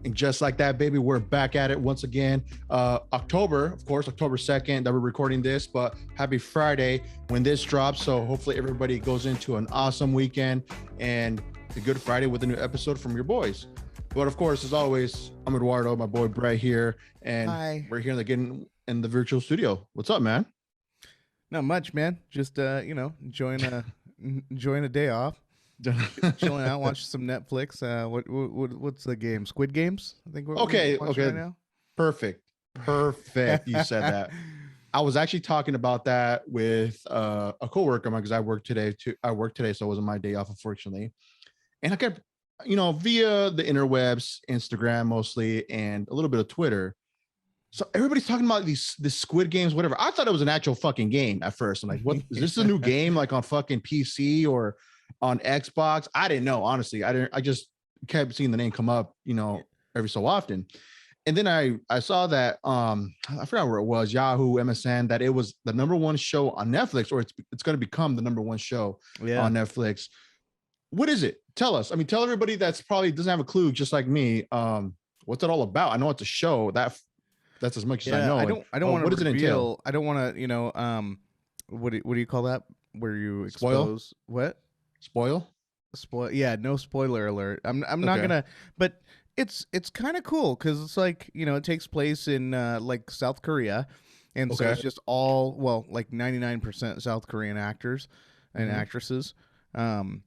And just like that, baby, we're back at it once again. October 2nd that we're recording this, but happy Friday when this drops. So hopefully everybody goes into an awesome weekend and a good Friday with a new episode from your boys. But of course, as always, I'm Eduardo, my boy Brett here, and Hi. we're here again in the virtual studio. What's up, man? Not much, man. Just enjoying a day off, chilling out, watching some Netflix. What's the game? Squid Games? I think we're Okay, watching right now. perfect. You said that. I was actually talking about that with a coworker of mine because I work today, so it wasn't my day off, unfortunately. And I kept, via the interwebs, Instagram mostly, and a little bit of Twitter. So everybody's talking about these Squid Games, whatever. I thought it was an actual fucking game at first. I'm like, what is this, a new game like on fucking PC or on Xbox? I didn't know, honestly. I just kept seeing the name come up, every so often. And then I saw that I forgot where it was, Yahoo, MSN, that it was the number one show on Netflix, or it's going to become the number one show on Netflix. What is it? Tell us. I mean, tell everybody that's probably doesn't have a clue, just like me. What's it all about? I know it's a show. That's as much as I know. I don't want to. What does it entail? I don't want to. What do you call that? Where you expose what? Spoil. Yeah, no spoiler alert. I'm not gonna. But it's kind of cool because it's like it takes place in like South Korea, and so it's just all like 99% South Korean actors and actresses, and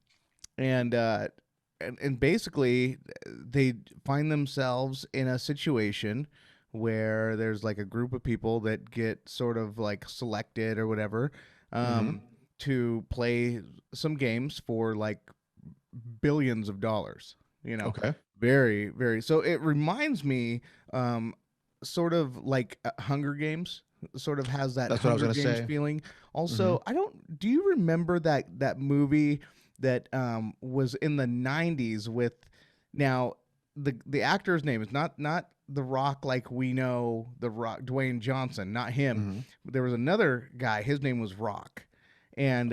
basically they find themselves in a situation where there's like a group of people that get sort of like selected or whatever to play some games for like billions of dollars, very, very. So it reminds me sort of like Hunger Games, sort of has that Hunger Games feeling. Also, do you remember that movie that was in the 90s with, now the actor's name is not The Rock, like we know The Rock, Dwayne Johnson, not him. There was another guy. His name was Rock, and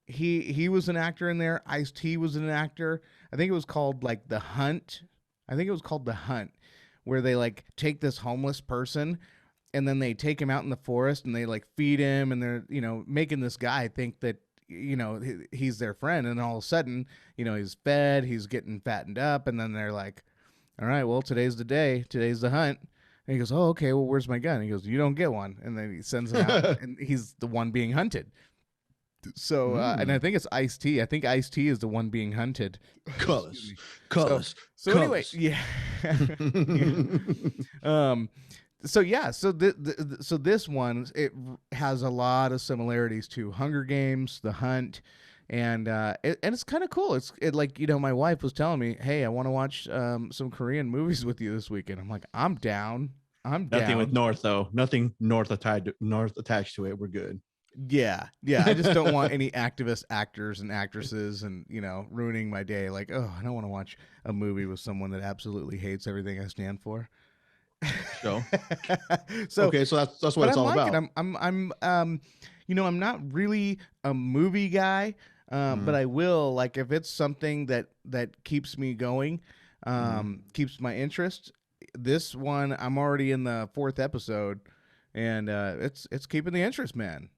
he was an actor in there. Ice-T was an actor. I think it was called like The Hunt. Where they like take this homeless person, and then they take him out in the forest and they like feed him, and they're making this guy think that he's their friend, and all of a sudden he's fed, he's getting fattened up, and then they're like, all right, well, today's the day. Today's the hunt. And he goes, oh, okay, well, where's my gun? And he goes, you don't get one. And then he sends him out, and he's the one being hunted. So, and I think it's Ice-T. I think Ice-T is the one being hunted. Colors. So anyway, yeah. So this one, it has a lot of similarities to Hunger Games, The Hunt. And it's kind of cool. It's like, my wife was telling me, hey, I want to watch some Korean movies with you this weekend. I'm like, I'm down. Nothing with North, though. Nothing North attached to it. We're good. Yeah. I just don't want any activist actors and actresses and, ruining my day. Like, oh, I don't want to watch a movie with someone that absolutely hates everything I stand for. So okay, so that's what it's all about. I'm I'm not really a movie guy. But I will, like, if it's something that keeps me going, keeps my interest. This one, I'm already in the 4th episode, and it's keeping the interest, man.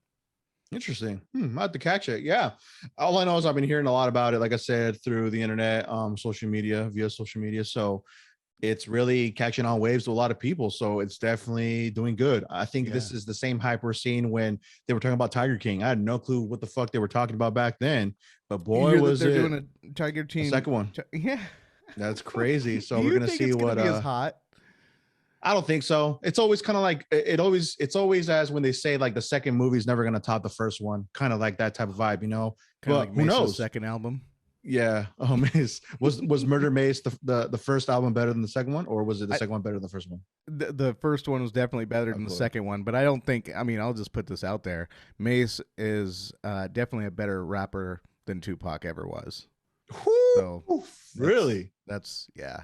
Interesting. I have to catch it. Yeah. All I know is I've been hearing a lot about it, like I said, through the internet, via social media. So it's really catching on waves to a lot of people. So it's definitely doing good. I think this is the same hype we're seeing when they were talking about Tiger King. I had no clue what the fuck they were talking about back then, but boy, was they're doing a Tiger Team. The second one. Yeah. That's crazy. So we're going to see what is hot. I don't think so. It's always kind of like it's always as when they say like the second movie is never going to top the first one, kind of like that type of vibe, But like who knows? Second album. Yeah. Oh, Mace. Was Murder Mace the first album better than the second one, or was it the second one better than the first one? The first one was definitely better than the second one, but I don't think. I mean, I'll just put this out there: Mace is definitely a better rapper than Tupac ever was. So really, that's yeah.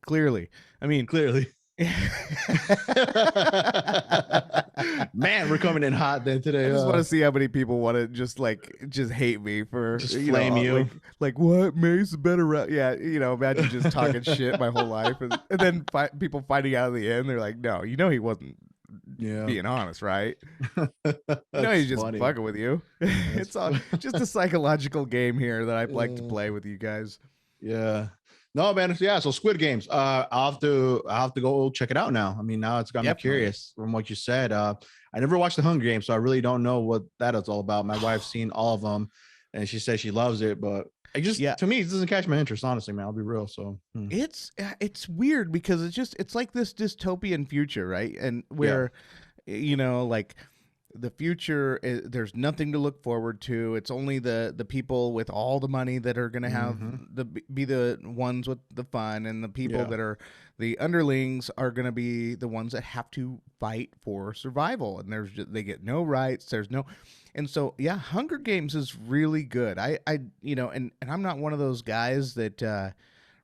Clearly. I mean, clearly. Man, we're coming in hot then today. I just want to see how many people want to just hate me for just flame you. Like what May's the better route. Yeah, imagine just talking shit my whole life, and then people finding out at the end, they're like, no, he wasn't being honest, right? He's just funny. fucking with you. It's all just a psychological game here that I like to play with you guys. Yeah. No, man. Yeah. So Squid Games. I'll have to go check it out now. I mean, now it's got me curious from what you said. I never watched the Hunger Games, so I really don't know what that is all about. My wife's seen all of them, and she says she loves it, but to me, it doesn't catch my interest. Honestly, man, I'll be real. So it's weird because it's like this dystopian future, right? And where like the future there's nothing to look forward to. It's only the people with all the money that are going to have be the ones with the fun, and the people that are the underlings are going to be the ones that have to fight for survival, and they get no rights. There's no. And so, Hunger Games is really good. I and I'm not one of those guys that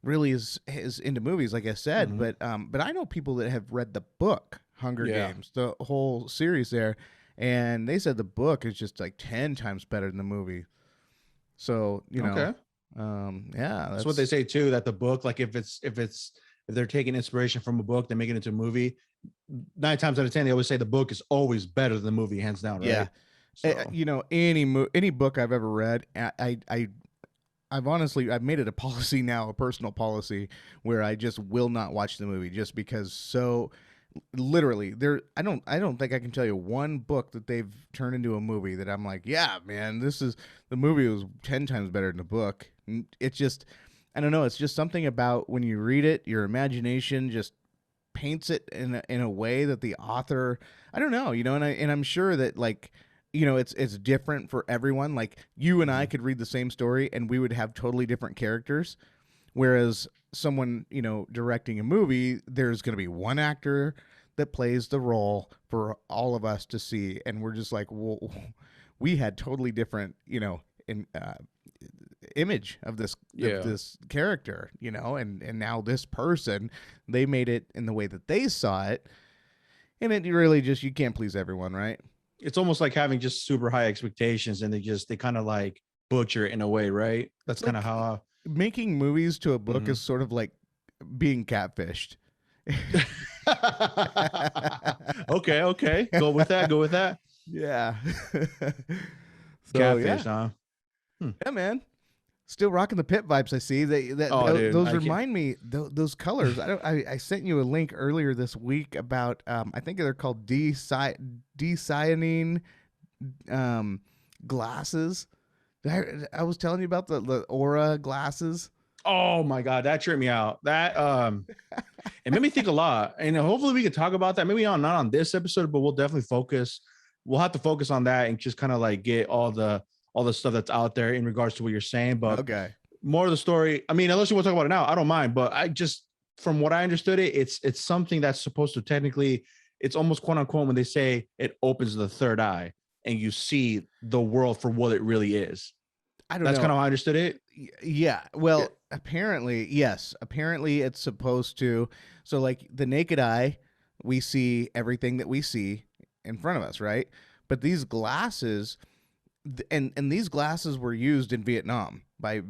really is into movies, like I said, but I know people that have read the book Hunger Games, the whole series there, and they said the book is just like 10 times better than the movie. So, that's what they say too, that the book, like if they're taking inspiration from a book, they make it into a movie, 9 times out of 10, they always say the book is always better than the movie, hands down, right? Yeah. So. Any book I've ever read, I've made it a policy now, a personal policy, where I just will not watch the movie just because literally I don't think I can tell you one book that they've turned into a movie that I'm like, yeah, man, the movie was 10 times better than the book. It's just, I don't know. It's just something about when you read it, your imagination just paints it in a way that the author, I don't know, and I'm sure that it's different for everyone. Like you and I could read the same story and we would have totally different characters. Whereas someone, directing a movie, there's going to be one actor that plays the role for all of us to see. And we're just like, well, we had totally different, image of this character, and now this person, they made it in the way that they saw it. And it really just, you can't please everyone, right? It's almost like having just super high expectations and they kind of like butcher it in a way, right? That's kind of how making movies to a book is sort of like being catfished. Okay. Go with that. Yeah. Catfish, huh? Yeah, man. Still rocking the Pit vibes. I see those remind me those colors. I sent you a link earlier this week about I think they're called decyanine glasses. I was telling you about the aura glasses. Oh my God, that tripped me out. That it made me think a lot. And hopefully we can talk about that. Maybe not on this episode, but we'll definitely we'll have to focus on that and just kind of like get all the stuff that's out there in regards to what you're saying. But okay, more of the story. I mean, unless you want to talk about it now, I don't mind. But I just, from what I understood it's something that's supposed to technically, it's almost quote unquote when they say it opens the third eye and you see the world for what it really is. That's kind of how I understood it. Yeah. Well, apparently, yes. Apparently it's supposed to. So like the naked eye, we see everything that we see in front of us, right? But these glasses, and these glasses were used in Vietnam by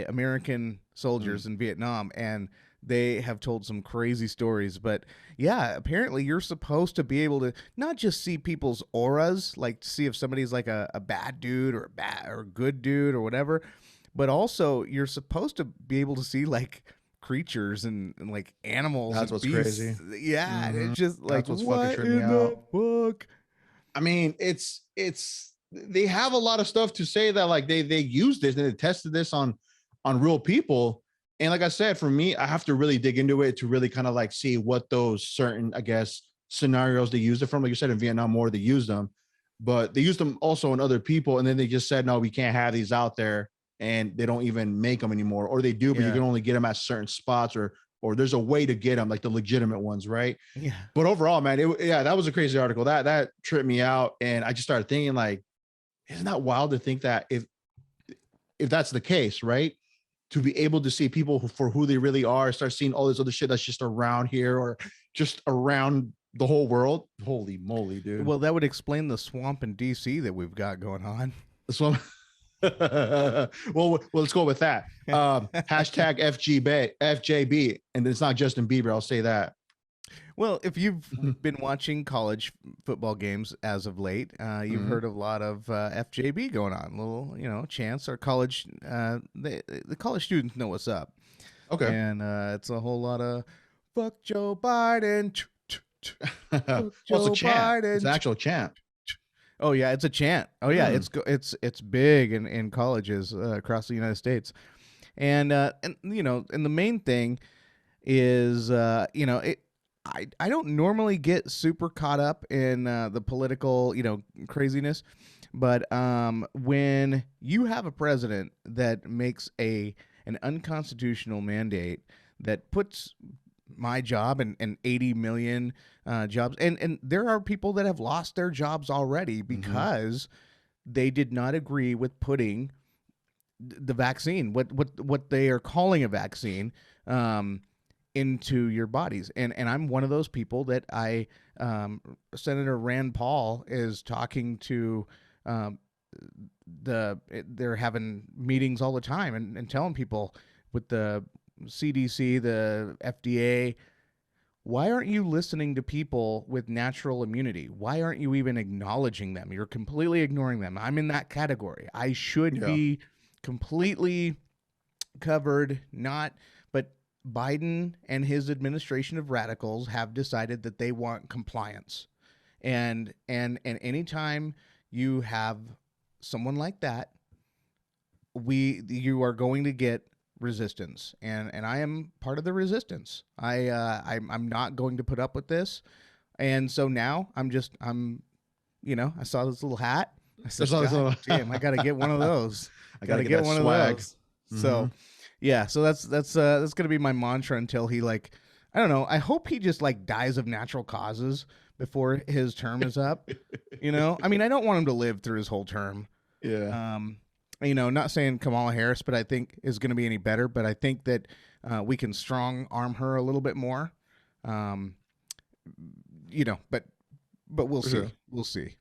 American soldiers in Vietnam, and they have told some crazy stories. But yeah, apparently you're supposed to be able to not just see people's auras, like to see if somebody's like a bad dude or a good dude or whatever, but also you're supposed to be able to see like creatures and like animals. That's what's beasts. Crazy. Yeah, it's just like, that's what's what fucking in the fuck? I mean, it's they have a lot of stuff to say that like they used this and they tested this on real people. And like I said, for me, I have to really dig into it to really kind of like see what those certain, I guess, scenarios they used it from. Like you said, in Vietnam War, they used them, but they used them also on other people. And then they just said, no, we can't have these out there. And they don't even make them anymore, or they do, but you can only get them at certain spots, or there's a way to get them, like the legitimate ones, right? Yeah. But overall, man, that was a crazy article. That tripped me out. And I just started thinking, like, isn't that wild to think that if that's the case, right? to be able to see people for who they really are, start seeing all this other shit that's just around here or just around the whole world. Holy moly, dude. Well, that would explain the swamp in DC that we've got going on. So, well, let's go with that. Hashtag FJB, and it's not Justin Bieber. I'll say that. Well, if you've been watching college football games as of late, you've heard of a lot of FJB going on. Little, chants. Our college, the college students know what's up. Okay. And it's a whole lot of fuck Joe Biden. Well, it's a chant. It's an actual chant. Oh yeah, it's a chant. Oh yeah, it's big in colleges across the United States, and the main thing is I don't normally get super caught up in the political craziness, but when you have a president that makes an unconstitutional mandate that puts my job and 80 million jobs, and there are people that have lost their jobs already because they did not agree with putting the vaccine, what they are calling a vaccine, into your bodies. And I'm one of those people that Senator Rand Paul is talking to. They're having meetings all the time and telling people with the CDC, the FDA, why aren't you listening to people with natural immunity? Why aren't you even acknowledging them? You're completely ignoring them. I'm in that category. I should be completely covered, but Biden and his administration of radicals have decided that they want compliance. And anytime you have someone like that, you are going to get resistance, and I am part of the resistance. I'm not going to put up with this, and so now I saw this little hat. I said, damn, I got to get one of those. I got to get one swag. Of those. So, yeah, so that's gonna be my mantra until he I don't know. I hope he just dies of natural causes before his term is up. I mean, I don't want him to live through his whole term. Yeah. Not saying Kamala Harris, but I think is going to be any better. But I think that we can strong arm her a little bit more. But we'll see. We'll see.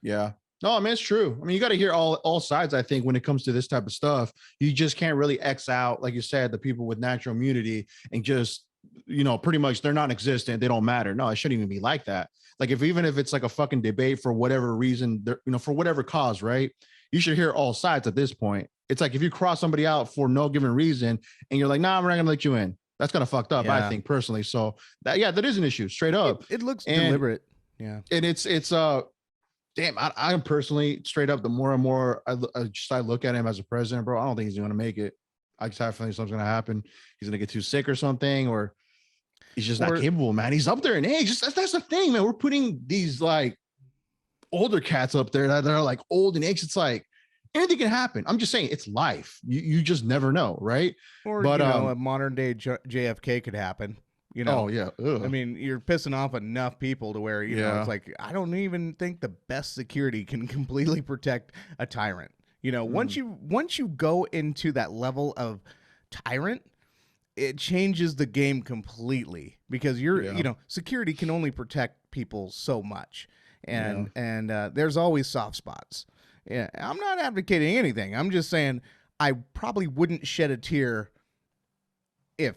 Yeah. No, I mean, it's true. I mean, you got to hear all sides, I think, when it comes to this type of stuff. You just can't really X out, like you said, the people with natural immunity and just, pretty much they're non-existent. They don't matter. No, it shouldn't even be like that. Even if it's a fucking debate for whatever reason, for whatever cause, right? You should hear all sides at this point. It's if you cross somebody out for no given reason and you're like, nah, we're not going to let you in. That's kind of fucked up, I think, personally. So that is an issue, straight up. It looks deliberate. Yeah. And it's damn, I personally, straight up, the more and more I look at him as a president, bro, I don't think he's going to make it. I just have a feeling something's going to happen. He's going to get too sick or something, or he's just not capable, man. He's up there in age. That's the thing, man. We're putting these older cats up there that are old in age. It's anything can happen. I'm just saying, it's life. You just never know, right? Or a modern day JFK could happen. Oh yeah. Ugh. I mean, you're pissing off enough people to where it's I don't even think the best security can completely protect a tyrant. Once you go into that level of tyrant, it changes the game completely, because security can only protect people so much, and there's always soft spots. Yeah, I'm not advocating anything. I'm just saying I probably wouldn't shed a tear if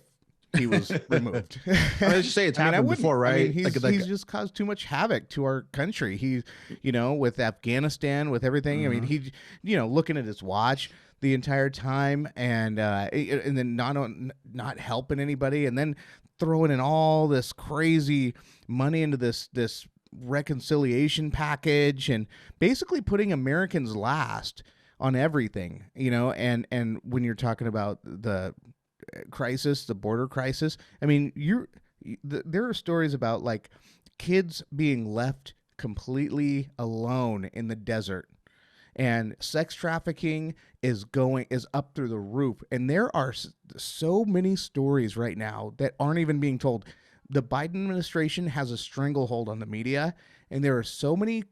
he was removed. I was just say it's happened before, right? I mean, he's just caused too much havoc to our country. He, with Afghanistan, with everything. I mean, he, looking at his watch the entire time, and then not helping anybody, and then throwing in all this crazy money into this reconciliation package, and basically putting Americans last on everything. And when you're talking about the crisis, the border crisis, I mean, there are stories about kids being left completely alone in the desert, and sex trafficking is up through the roof. And there are so many stories right now that aren't even being told. The Biden administration has a stranglehold on the media, and there are so many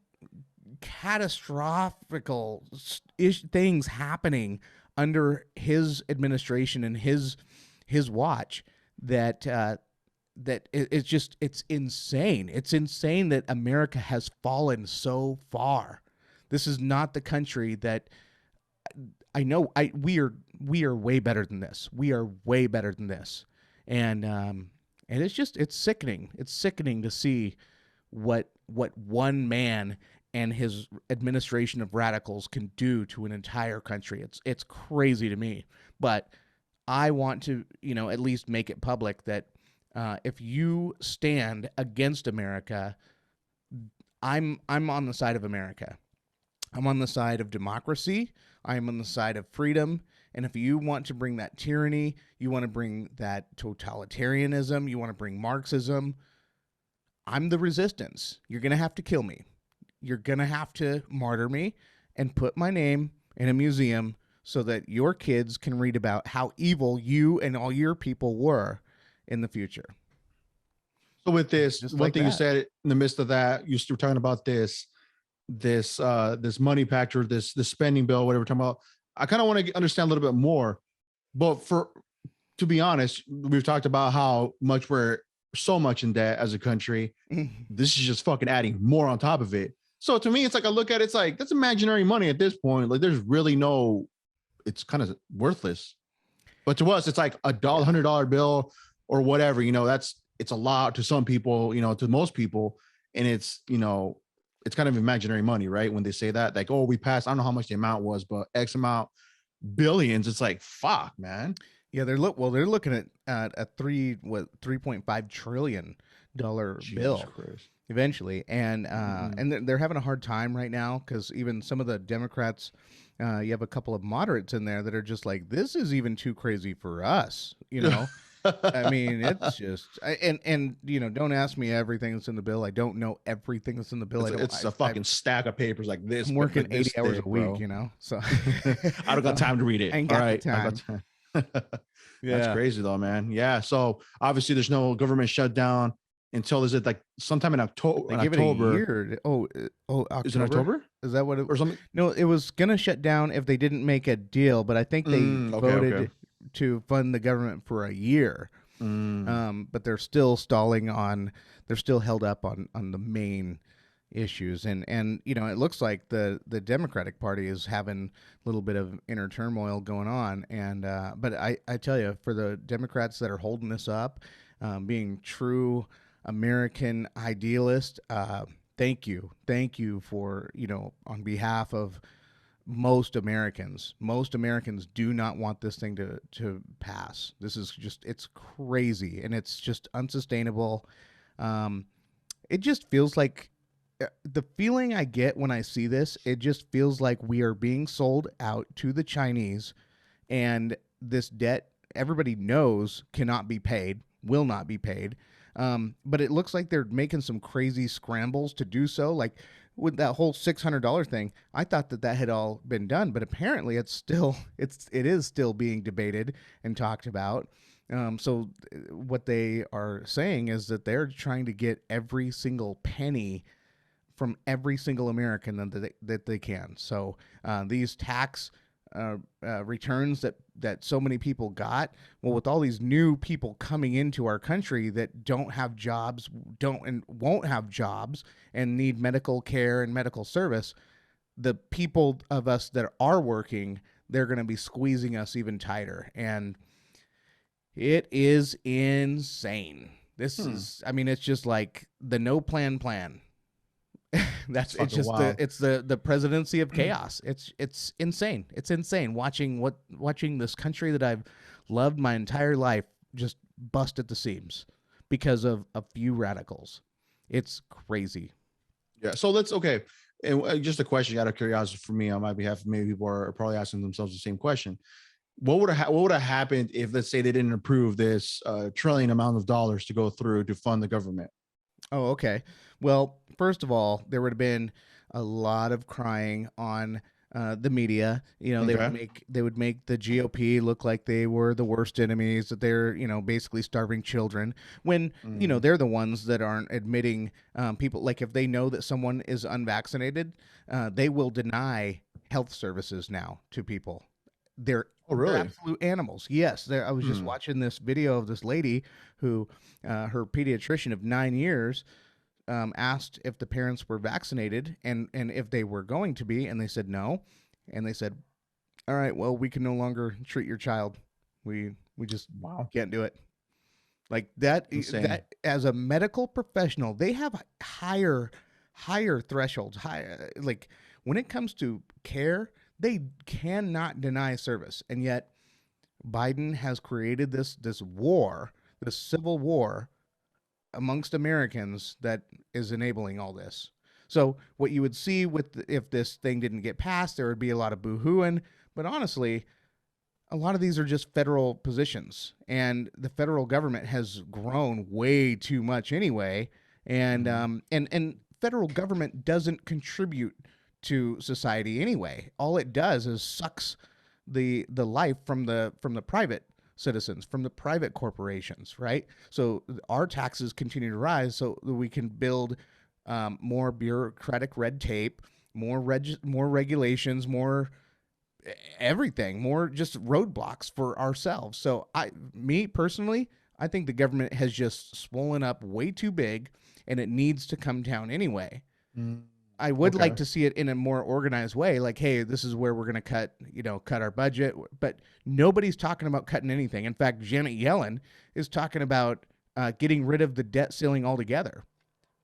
catastrophic things happening under his administration and his watch that it's insane. It's insane that America has fallen so far. This is not the country that I know. We are way better than this. We are way better than this, and it's sickening. It's sickening to see what one man and his administration of radicals can do to an entire country. It's crazy to me, but I want to, at least make it public that if you stand against America, I'm on the side of America. I'm on the side of democracy. I'm on the side of freedom. And if you want to bring that tyranny, you want to bring that totalitarianism, you want to bring Marxism, I'm the resistance. You're going to have to kill me. You're going to have to martyr me and put my name in a museum so that your kids can read about how evil you and all your people were in the future. So with this, Just one like thing you that. said in the midst of that, you were talking about this money pact, or this spending bill, whatever we're talking about. I kind of want to understand a little bit more. But to be honest, we've talked about how much we're so much in debt as a country. This is just fucking adding more on top of it. So to me, it's like, I look at it, it's like, that's imaginary money at this point. Like, there's really no, it's kind of worthless. But to us, it's like $100 bill or whatever, it's a lot to some people, to most people. And it's, it's kind of imaginary money, right? When they say that, like, oh, we passed, I don't know how much the amount was, but X amount, billions. It's like, fuck, man. Yeah, they're looking at a $3.5 trillion bill Christ. eventually, and and they're having a hard time right now because even some of the Democrats, you have a couple of moderates in there that are just like, this is even too crazy for us, I mean, it's just, and don't ask me everything that's in the bill. I don't know everything that's in the bill. It's a fucking stack of papers like this. I'm working 80 hours a week, bro. so I don't got time to read it. I ain't All got right, the time. That's crazy though, man. Yeah. So obviously, there's no government shutdown until, is it like sometime in October? They give October. it a year. October? Is it October? Is that what it or something? No, it was gonna shut down if they didn't make a deal, but I think they voted to fund the government for a year. But they're still stalling on. They're still held up on the main issues, and it looks like the Democratic Party is having a little bit of inner turmoil going on. And but I tell you, for the Democrats that are holding this up, being true American idealist, thank you for, on behalf of most Americans do not want this thing to pass. This is just, it's crazy, and it's just unsustainable. It just feels like, the feeling I get when I see this, it just feels like we are being sold out to the Chinese, and this debt everybody knows cannot be paid, will not be paid. But it looks like they're making some crazy scrambles to do so. Like with that whole $600 thing, I thought that had all been done, but apparently it is still being debated and talked about. So what they are saying is that they're trying to get every single penny from every single American that they can. So these tax returns that so many people got, well, with all these new people coming into our country that don't have jobs, won't have jobs, and need medical care and medical service, the people of us that are working, they're going to be squeezing us even tighter. And it is insane. This is, I mean, it's just like the no plan. It's just wild. It's the presidency of chaos. It's insane. It's insane watching this country that I've loved my entire life just bust at the seams because of a few radicals. It's crazy. Yeah. So and just a question out of curiosity for me on my behalf, maybe people are probably asking themselves the same question. What would have happened if, let's say, they didn't approve this trillion amount of dollars to go through to fund the government? Oh, okay. Well, first of all, there would have been a lot of crying on the media. They would make the GOP look like they were the worst enemies, that they're, basically starving children, when, they're the ones that aren't admitting people. Like, if they know that someone is unvaccinated, they will deny health services now to people. they're Oh, they're really? absolute animals. Yes, I was just watching this video of this lady who, her pediatrician of 9 years, asked if the parents were vaccinated and if they were going to be, and they said no, and they said, all right, well, we can no longer treat your child. We just Wow. can't do it. Like that. Insane. That as a medical professional, they have higher thresholds. Higher, like when it comes to care, they cannot deny service, and yet Biden has created this war, this civil war amongst Americans that is enabling all this. So what you would see with if this thing didn't get passed, there would be a lot of boo-hooing. But honestly, a lot of these are just federal positions, and the federal government has grown way too much anyway. And and federal government doesn't contribute to society anyway. All it does is sucks the life from the private citizens, from the private corporations, right? So our taxes continue to rise so that we can build more bureaucratic red tape, more regulations, more everything, more just roadblocks for ourselves. So me personally, I think the government has just swollen up way too big, and it needs to come down anyway. I would like to see it in a more organized way. Like, hey, this is where we're going to cut our budget. But nobody's talking about cutting anything. In fact, Janet Yellen is talking about getting rid of the debt ceiling altogether.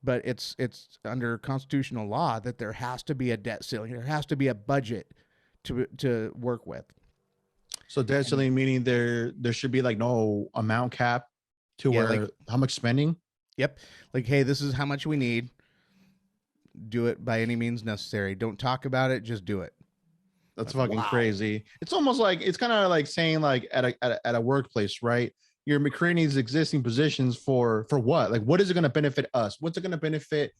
But it's under constitutional law that there has to be a debt ceiling. There has to be a budget to work with. So debt ceiling meaning there should be like no amount cap to where like, how much spending? Yep. Like, hey, this is how much we need. Do it by any means necessary. Don't talk about it. Just do it. That's fucking crazy. It's almost like, it's kind of like saying like at a workplace, right? You're creating these existing positions for what? Like, what is it going to benefit us? What's it going to benefit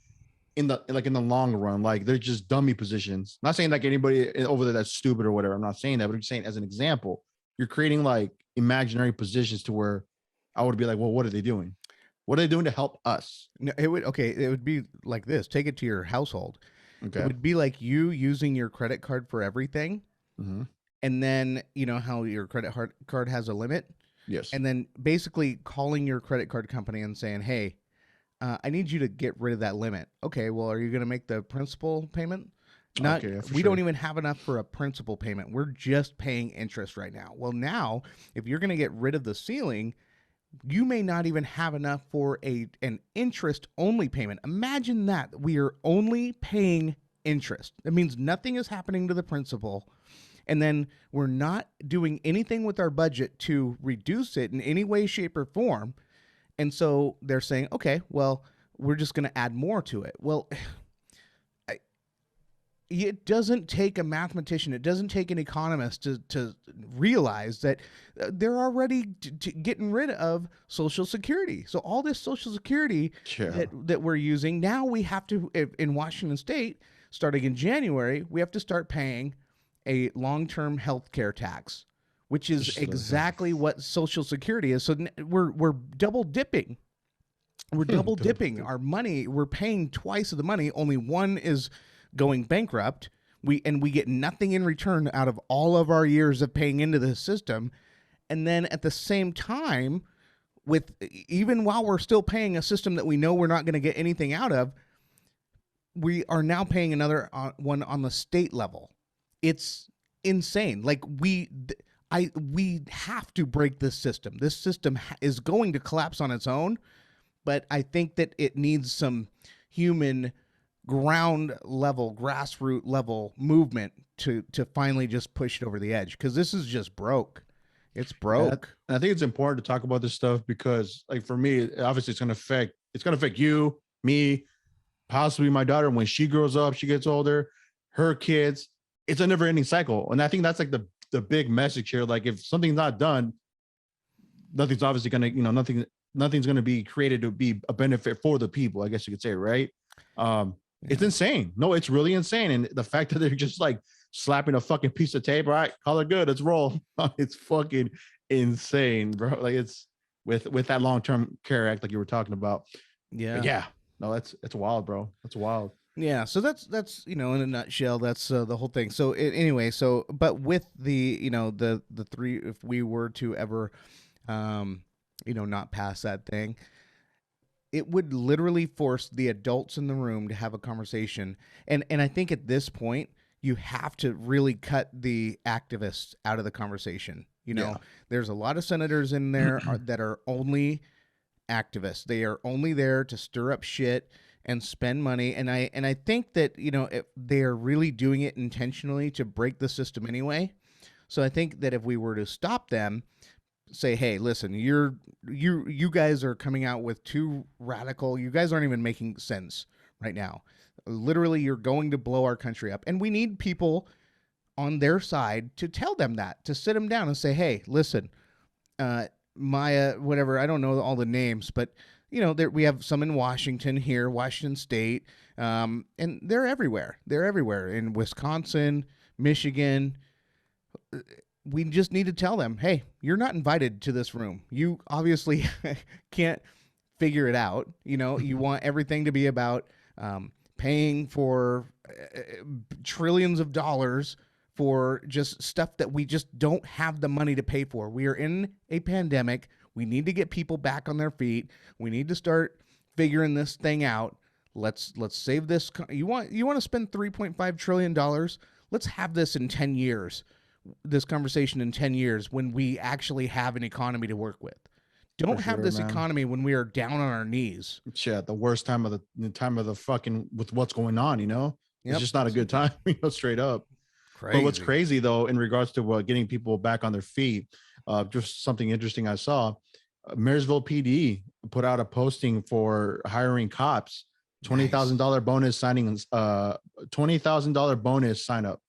in the long run? Like, they're just dummy positions. Not saying like anybody over there that's stupid or whatever. I'm not saying that, but I'm saying as an example, you're creating like imaginary positions to where I would be like, well, what are they doing? What are they doing to help us? No, it would be like this. Take it to your household. Okay. It would be like you using your credit card for everything. Mm-hmm. And then, you know how your credit card has a limit? Yes. And then basically calling your credit card company and saying, hey, I need you to get rid of that limit. Okay, well, are you going to make the principal payment? Not. Okay, we don't even have enough for a principal payment. We're just paying interest right now. Well, now, if you're going to get rid of the ceiling, you may not even have enough for an interest-only payment. Imagine that. We are only paying interest. That means nothing is happening to the principal. And then we're not doing anything with our budget to reduce it in any way, shape, or form. And so they're saying, okay, well, we're just going to add more to it. Well, it doesn't take a mathematician. It doesn't take an economist to realize that they're already getting rid of Social Security. So all this Social Security that we're using, now we have to, in Washington State, starting in January, we have to start paying a long-term health care tax, which is exactly what Social Security is. So we're double dipping. We're double dipping our money. We're paying twice of the money. Only one is going bankrupt. We get nothing in return out of all of our years of paying into the system. And then at the same time, even while we're still paying a system that we know we're not going to get anything out of, we are now paying another one on the state level. It's insane. Like we have to break this system. This system is going to collapse on its own, but I think that it needs some human ground level, grassroots level movement to finally just push it over the edge, because this is just broke. It's broke. And I think it's important to talk about this stuff because, like, for me, obviously it's going to affect you, me, possibly my daughter. When she grows up, she gets older, her kids. It's a never-ending cycle, and I think that's like the big message here. Like, if something's not done, nothing's obviously going to, nothing's going to be created to be a benefit for the people, I guess you could say, right? It's insane. No, it's really insane. And the fact that they're just like slapping a fucking piece of tape, all right, call it good, let's roll. It's fucking insane, bro. Like, it's with that long-term care act like you were talking about. Yeah. But yeah. No, it's wild, bro. That's wild. Yeah, so that's in a nutshell, that's the whole thing. So anyway, so but with the the three, if we were to ever not pass that thing, it would literally force the adults in the room to have a conversation. And I think at this point you have to really cut the activists out of the conversation. Yeah. There's a lot of senators in there that are only activists. They are only there to stir up shit and spend money. And I think that if they are really doing it intentionally to break the system anyway. So I think that if we were to stop them, say, hey, listen, you guys are coming out with too radical. You guys aren't even making sense right now. Literally, you're going to blow our country up, and we need people on their side to tell them that, to sit them down and say, hey, listen, Maya, whatever, I don't know all the names, but we have some in Washington here, Washington State, and they're everywhere. They're everywhere in Wisconsin, Michigan. We just need to tell them, hey, you're not invited to this room. You obviously can't figure it out. You want everything to be about paying for trillions of dollars for just stuff that we just don't have the money to pay for. We are in a pandemic. We need to get people back on their feet. We need to start figuring this thing out. Let's save this. You want to spend $3.5 trillion? Let's have this in 10 years. This conversation in 10 years when we actually have an economy to work with. Don't have this economy when we are down on our knees. Shit, the worst time of the fucking, with what's going on, it's just not a good time, straight up. Crazy. But what's crazy though, in regards to getting people back on their feet, just something interesting I saw, Marysville PD put out a posting for hiring cops, $20,000 bonus signing, $20,000 bonus sign up.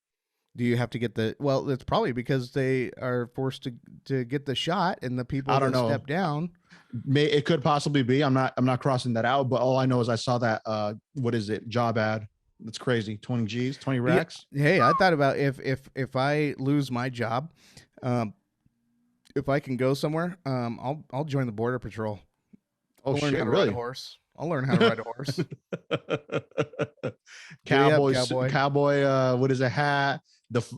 Do you have to get it's probably because they are forced to get the shot, and the people that step down. It could possibly be. I'm not crossing that out, but all I know is I saw that what is it, job ad. That's crazy. 20 G's, 20 racks. Yeah. Hey, I thought about if I lose my job, if I can go somewhere, I'll join the Border Patrol. Oh, I'll learn how to ride a horse. I'll learn how to ride a horse. Cowboy. What is a hat?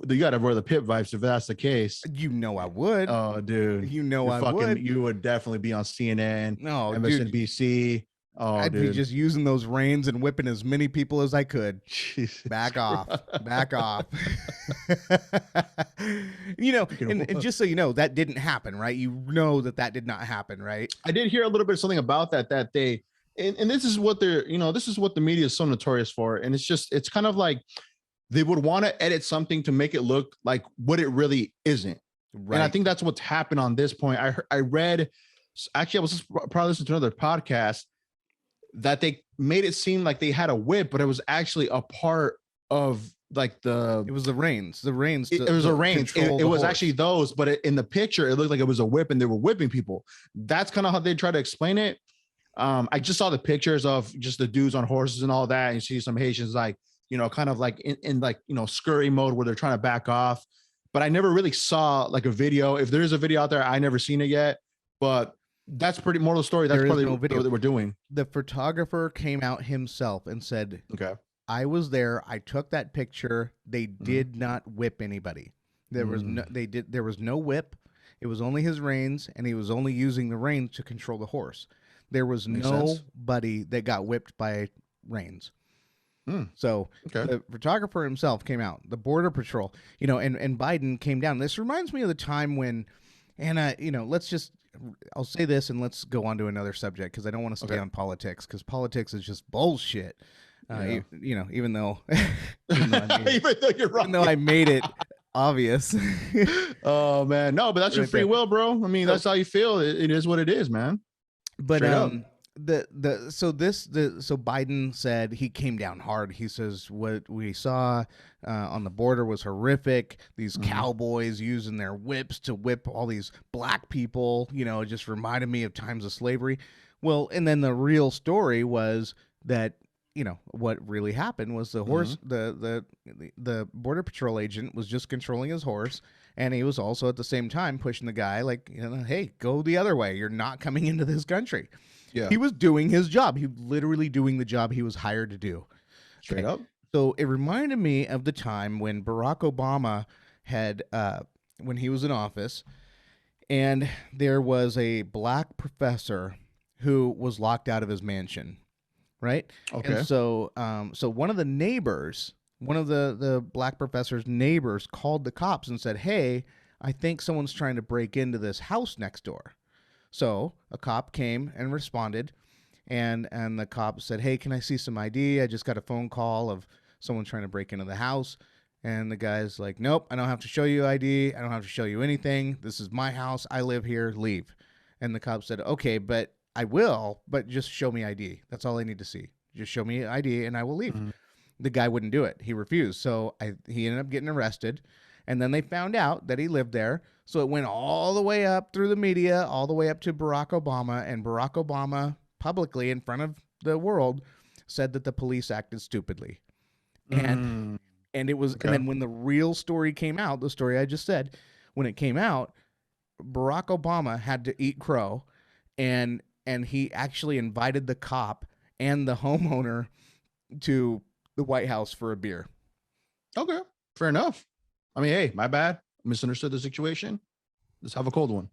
You got to wear the pit vipes if that's the case. I would. Oh, dude. Would. You would definitely be on CNN, MSNBC. Oh, I'd be just using those reins and whipping as many people as I could. Jesus Back off. And just so you know, that didn't happen, right? That did not happen, right? I did hear a little bit of something about that they, and this is what they're, this is what the media is so notorious for. And it's kind of like they would want to edit something to make it look like what it really isn't. Right. And I think that's what's happened on this point. I read, actually, I was just probably listening to another podcast that they made it seem like they had a whip, but it was actually a part of like it was the reins. It was a reins. It was actually those, but in the picture, it looked like it was a whip and they were whipping people. That's kind of how they try to explain it. I just saw the pictures of just the dudes on horses and all that. And you see some Haitians like, kind of like in like, scurry mode where they're trying to back off. But I never really saw like a video. If there is a video out there, I never seen it yet, but that's pretty moral of the story. That's probably what they were doing. The photographer came out himself and said, okay, I was there. I took that picture. They did not whip anybody. There was no whip. It was only his reins, and he was only using the reins to control the horse. There was nobody that got whipped by reins. So the photographer himself came out, the Border Patrol, and Biden came down. This reminds me of the time when, I'll say this and let's go on to another subject because I don't want to stay on politics because politics is just bullshit. Even though I made it obvious. Oh man, no, but that's your free will, bro. I mean, that's how you feel. It is what it is, man. But so Biden said he came down hard. He says what we saw on the border was horrific. These cowboys using their whips to whip all these black people, it just reminded me of times of slavery. Well, and then the real story was that, what really happened was the horse, the Border Patrol agent was just controlling his horse. And he was also at the same time pushing the guy like, hey, go the other way. You're not coming into this country. Yeah. He was doing his job. He was literally doing the job he was hired to do. Straight up. So it reminded me of the time when Barack Obama had, when he was in office, and there was a black professor who was locked out of his mansion, right? And Okay. so one of the neighbors, one of the black professor's neighbors, called the cops and said, "Hey, I think someone's trying to break into this house next door." So a cop came and responded, and the cop said, "Hey, can I see some ID? I just got a phone call of someone trying to break into the house." And the guy's like, "Nope, I don't have to show you ID. I don't have to show you anything. This is my house. I live here. Leave." And the cop said, "Okay, but I will, but just show me ID. That's all I need to see. Just show me ID and I will leave." Mhm. The guy wouldn't do it. He refused. So he ended up getting arrested. And then they found out that he lived there. So it went all the way up through the media, all the way up to Barack Obama. And Barack Obama publicly in front of the world said that the police acted stupidly. And Mm. it was, Okay. and then when the real story came out, the story I just said, when it came out, Barack Obama had to eat crow, and he actually invited the cop and the homeowner to the White House for a beer. Okay. Fair enough. I mean, hey, my bad. Misunderstood the situation. Let's have a cold one.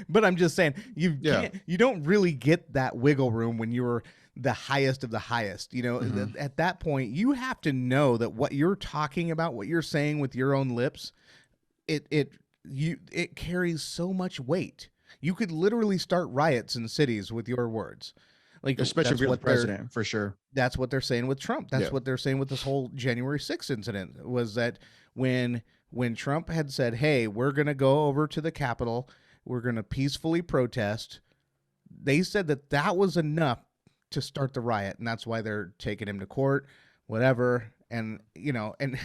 But I'm just saying, Yeah. you don't really get that wiggle room when you're the highest of the highest. You know, Mhm. at that point, you have to know that what you're talking about, what you're saying with your own lips, it carries so much weight. You could literally start riots in cities with your words. Like Especially if that's you're the what they're president, for sure. that's what they're saying with Trump. That's Yeah. what they're saying with this whole January 6th incident, was that when Trump had said, "Hey, we're going to go over to the Capitol, we're going to peacefully protest," they said that that was enough to start the riot, and that's why they're taking him to court, whatever. And and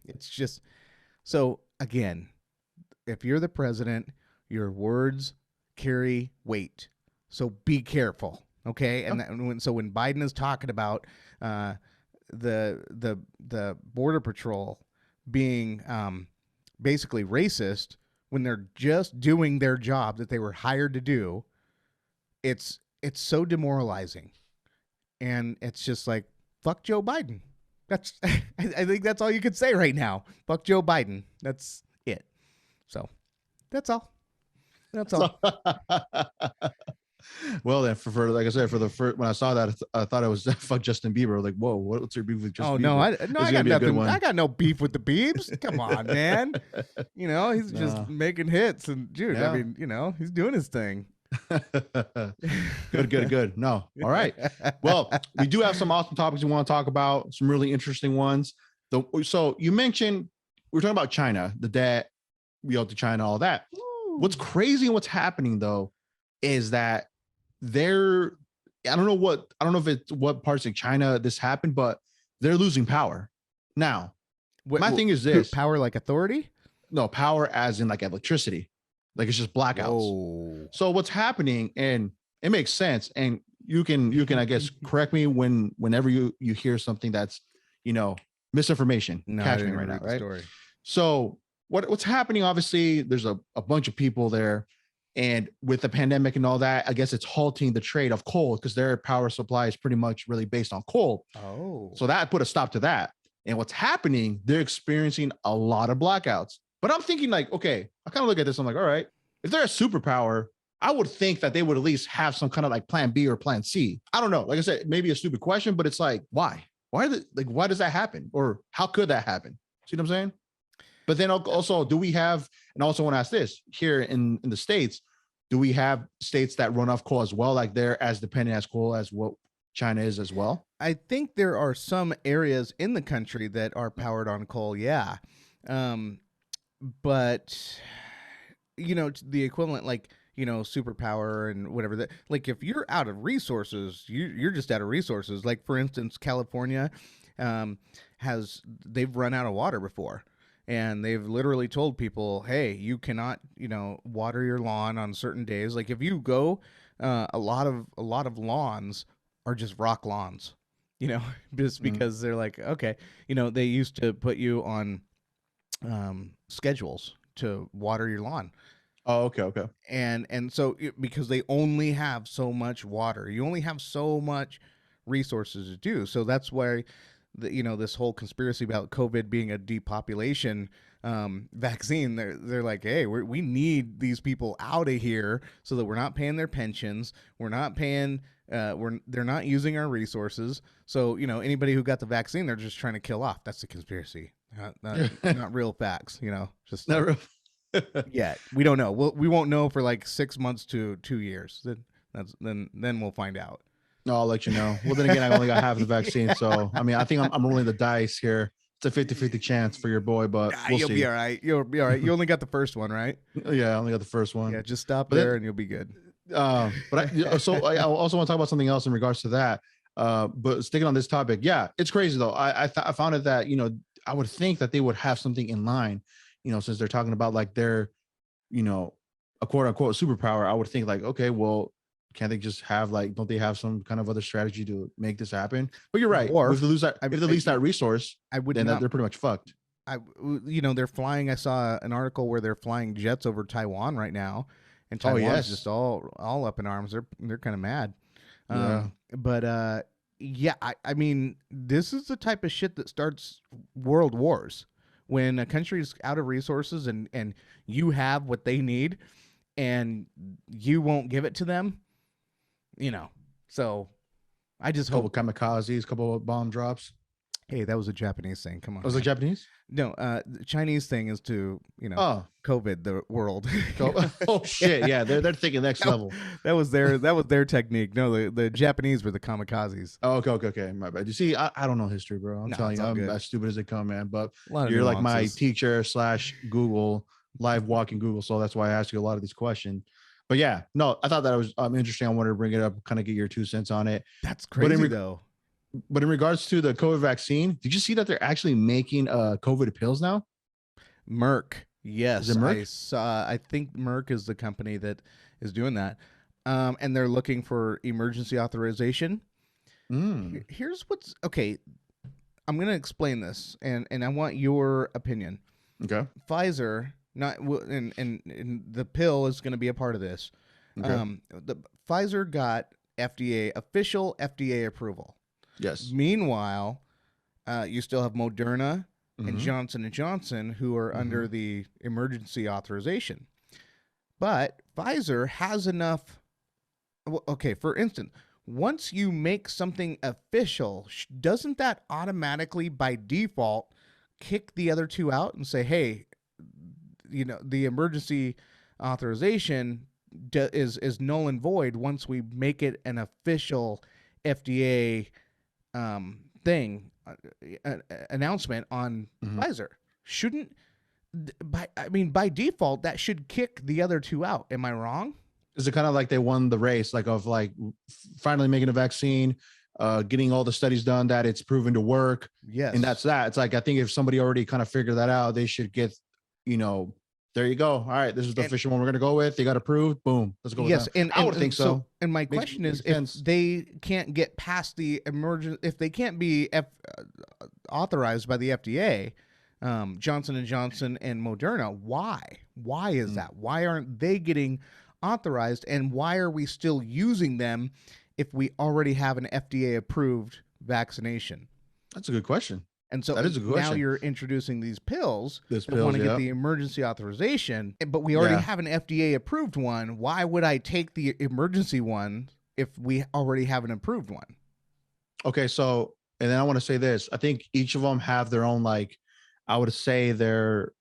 it's just, so again, if you're the president, your words carry weight. So be careful, okay? And when Biden is talking about uh, the border patrol being basically racist when they're just doing their job that they were hired to do, it's so demoralizing, and it's just like, fuck Joe Biden. That's I think that's all you could say right now. Fuck Joe Biden. That's it. So that's all. That's all. Well, then, for like I said, for the first, when I saw that, I thought it was fuck Justin Bieber. Like, whoa, what's your beef with Justin Oh Bieber? no, I It's I gonna got be a good nothing. one. I got no beef with the Biebs. Come on, man. He's just No. making hits, and dude, I Yeah. mean, he's doing his thing. Good. No. All right. Well, we do have some awesome topics we want to talk about, some really interesting ones. So you mentioned, we were talking about China, the debt, we owe to China, all that. What's crazy and what's happening though is that they're, I don't know if it's what parts of China this happened, but they're losing power. Now, my thing is this. Power like authority? No, power as in like electricity. Like it's just blackouts. Whoa. So what's happening, and it makes sense, and you can I guess correct me whenever you hear something that's misinformation. No, I Catch me didn't right even now, read the right? story. So what's happening? Obviously, there's a bunch of people there, and with the pandemic and all that, I guess it's halting the trade of coal because their power supply is pretty much really based on coal. Oh. So that put a stop to that. And what's happening? They're experiencing a lot of blackouts. But I'm thinking like, okay, I kind of look at this. I'm like, all right, if they're a superpower, I would think that they would at least have some kind of like plan B or plan C. I don't know. Like I said, maybe a stupid question, but it's like, why? Why does that happen? Or how could that happen? See what I'm saying? But then also, do we have, and I also want to ask this, here in the States, do we have states that run off coal as well? Like they're as dependent as coal as what China is as well? I think there are some areas in the country that are powered on coal, yeah. But the equivalent, like, superpower and whatever, that, like, if you're out of resources, you're just out of resources. Like, for instance, California they've run out of water before, and they've literally told people, hey, you cannot water your lawn on certain days. Like, if you go, a lot of lawns are just rock lawns, just because they're like, okay, they used to put you on schedules to water your lawn. Oh, okay. And so because they only have so much water, you only have so much resources to do. So that's why this whole conspiracy about COVID being a depopulation vaccine, they're like, hey, we need these people out of here so that we're not paying their pensions, we're not paying, they're not using our resources. So anybody who got the vaccine, they're just trying to kill off. That's the conspiracy, not real facts. Just Not real. yeah, we don't know. We won't know for like 6 months to 2 years. Then we'll find out. No, I'll let you know. Well, then again, I only got half the vaccine. So, I mean, I think I'm rolling the dice here. It's a 50-50 chance for your boy, but we'll you'll see. be all right. You'll be all right. You only got the first one, right? Yeah, I only got the first one. Yeah, just stop there and you'll be good. But I also want to talk about something else in regards to that. But sticking on this topic, yeah, it's crazy though. I found it that, I would think that they would have something in line, since they're talking about like their, a quote unquote superpower. I would think like, okay, well, can't they just have don't they have some kind of other strategy to make this happen? But you're right. Or if they lose that resource, then they're pretty much fucked. They're flying. I saw an article where they're flying jets over Taiwan right now, and Taiwan's just all up in arms. They're kind of mad. But yeah, I mean, this is the type of shit that starts world wars when a country's out of resources and you have what they need, and you won't give it to them. So I just hope. Couple kamikazes, couple of bomb drops. Hey, that was a Japanese thing. Come on. Was it Japanese? No, the Chinese thing is to, COVID the world. Oh shit! Yeah, they're thinking next level. That was their technique. No, the Japanese were the kamikazes. Oh, okay. My bad. You see, I don't know history, bro. I'm telling you, I'm as stupid as they come, man. But you're like my teacher / Google live walking Google, so that's why I ask you a lot of these questions. But yeah, no, I thought that was interesting. I wanted to bring it up, kind of get your 2 cents on it. That's crazy though. But in regards to the COVID vaccine, did you see that they're actually making COVID pills now? Merck. Yes. Is it Merck? I think Merck is the company that is doing that. And they're looking for emergency authorization. Here's what's okay. I'm going to explain this and I want your opinion. Okay. Pfizer, and the pill is going to be a part of this. Okay. The Pfizer got official FDA approval. Yes. Meanwhile, you still have Moderna and Johnson & Johnson who are under the emergency authorization. But Pfizer has enough. Okay, for instance, once you make something official, doesn't that automatically by default kick the other two out and say, hey, the emergency authorization is null and void once we make it an official FDA announcement on Pfizer? Shouldn't by default that should kick the other two out? Am I wrong? Is it kind of like they won the race, of finally making a vaccine, getting all the studies done that it's proven to work? Yes. And that's that. It's like, I think if somebody already kind of figured that out, they should get, there you go. All right, this is the official one we're going to go with. They got approved. Boom. Let's go with that. And I would think so. And my question is, if they can't get past the if they can't be authorized by the FDA, Johnson & Johnson and Moderna, why? Why is that? Why aren't they getting authorized? And why are we still using them if we already have an FDA-approved vaccination? That's a good question. And so now you're introducing these pills that want to get the emergency authorization, but we already have an FDA-approved one. Why would I take the emergency one if we already have an approved one? Okay, so, and then I want to say this. I think each of them have their own, I would say they're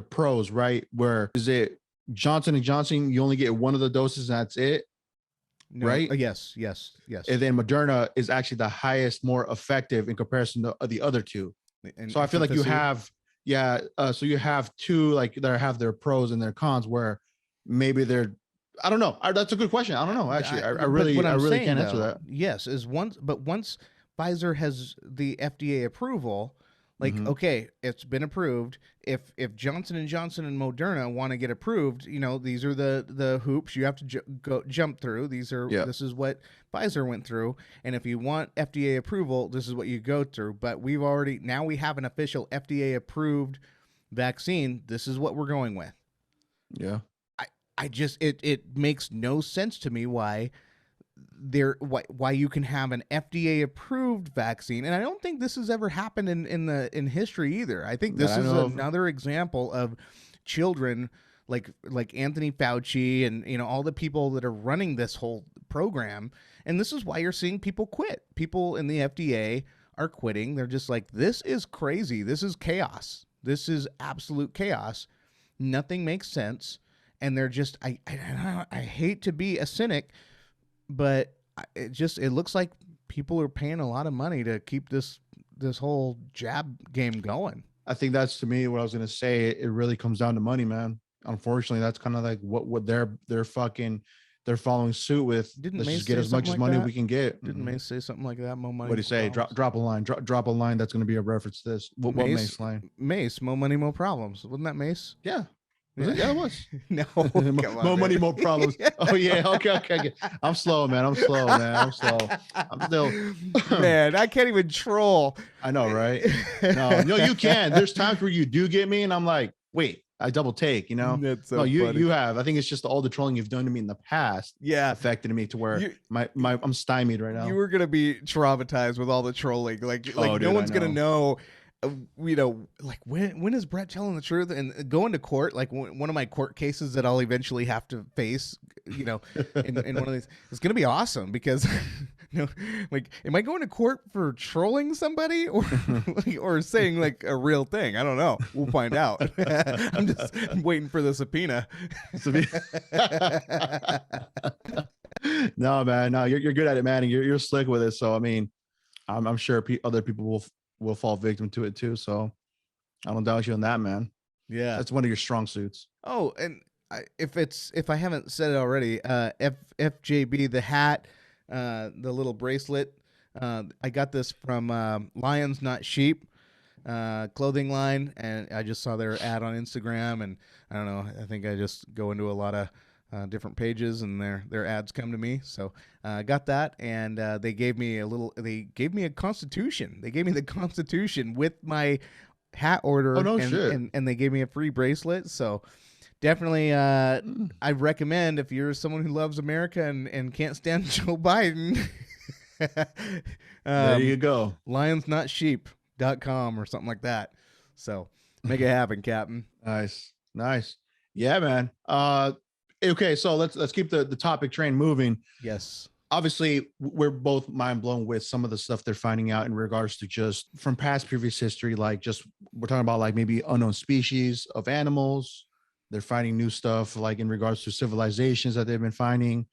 pros, right? Where is it Johnson & Johnson, you only get one of the doses and that's it? No, right? Yes. And then Moderna is actually the highest, more effective in comparison to the other two. And so I feel like you have, so you have two that have their pros and their cons, where maybe they're, I don't know. That's a good question. I don't know. Actually, I really can't answer that. Yes, once Pfizer has the FDA approval, okay, it's been approved. If Johnson & Johnson and Moderna want to get approved, these are the hoops you have to jump through. This is what Pfizer went through. And if you want FDA approval, this is what you go through. But we have an official FDA approved vaccine. This is what we're going with. Yeah. I just, it makes no sense to me why why you can have an FDA approved vaccine, and I don't think this has ever happened in history either. I think this is another example of children like Anthony Fauci and all the people that are running this whole program, and this is why you're seeing people quit. People in the FDA are quitting. They're just like, this is crazy. This is chaos. This is absolute chaos. Nothing makes sense, and they're just I hate to be a cynic, but it looks like people are paying a lot of money to keep this whole jab game going. I think that's, to me, what I was gonna say. It really comes down to money, man. Unfortunately, that's kind of like what they're following suit with. Let's just get as much as money we can get. Didn't Mace say something like that? More money. What do you say? Drop a line. Drop a line that's going to be a reference to this. What Mace line? Mace, more money, more problems. Wasn't that Mace? Yeah. Yeah, it was. No. More money, more problems. Oh yeah. Okay. I'm slow, man. I'm slow. I'm still. Man, I can't even troll. I know, right? No, you can. There's times where you do get me, and I'm like, wait. I double take, That's so no, you funny. you have. I think it's just all the trolling you've done to me in the past. Yeah, affected me to where I'm stymied right now. You were gonna be traumatized with all the trolling. Like no one's gonna know. Like when is Brett telling the truth? And going to court, like one of my court cases that I'll eventually have to face, in one of these, it's gonna be awesome because, like, am I going to court for trolling somebody or saying like a real thing? I don't know. We'll find out. I'm just waiting for the subpoena. No, man, no, you're good at it, man, and you're slick with it. So I mean, I'm sure other people will fall victim to it too. So I don't doubt you on that, man. Yeah, that's one of your strong suits. Oh, and if I haven't said it already, FJB, the hat, the little bracelet, I got this from Lions Not Sheep clothing line, and I just saw their ad on Instagram, and I don't know, I think I just go into a lot of different pages, and their ads come to me. So I got that, and they gave me a Constitution. They gave me the Constitution with my hat order. Oh, no shit. And they gave me a free bracelet. So definitely, I recommend, if you're someone who loves America and can't stand Joe Biden, there you go. lionsnotsheep.com or something like that. So make it happen, Captain. Nice. Yeah, man. Okay, so let's keep the topic train moving. Yes. Obviously, we're both mind blown with some of the stuff they're finding out in regards to just from previous history. Like, just we're talking about like maybe unknown species of animals. They're finding new stuff like in regards to civilizations that they've been finding.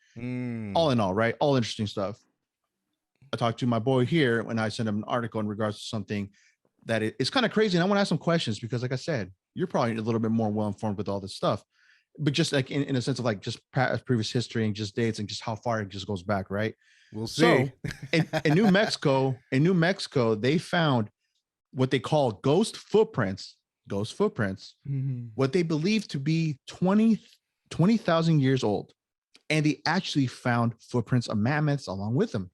All in all, right? All interesting stuff. I talked to my boy here when I sent him an article in regards to something that it's kind of crazy. And I want to ask some questions because, like I said, you're probably a little bit more well informed with all this stuff. But just like in a sense of like just previous history and just dates and just how far it just goes back, right? We'll see. So in New Mexico, they found what they call ghost footprints, what they believe to be 20,000 years old. And they actually found footprints of mammoths along with them.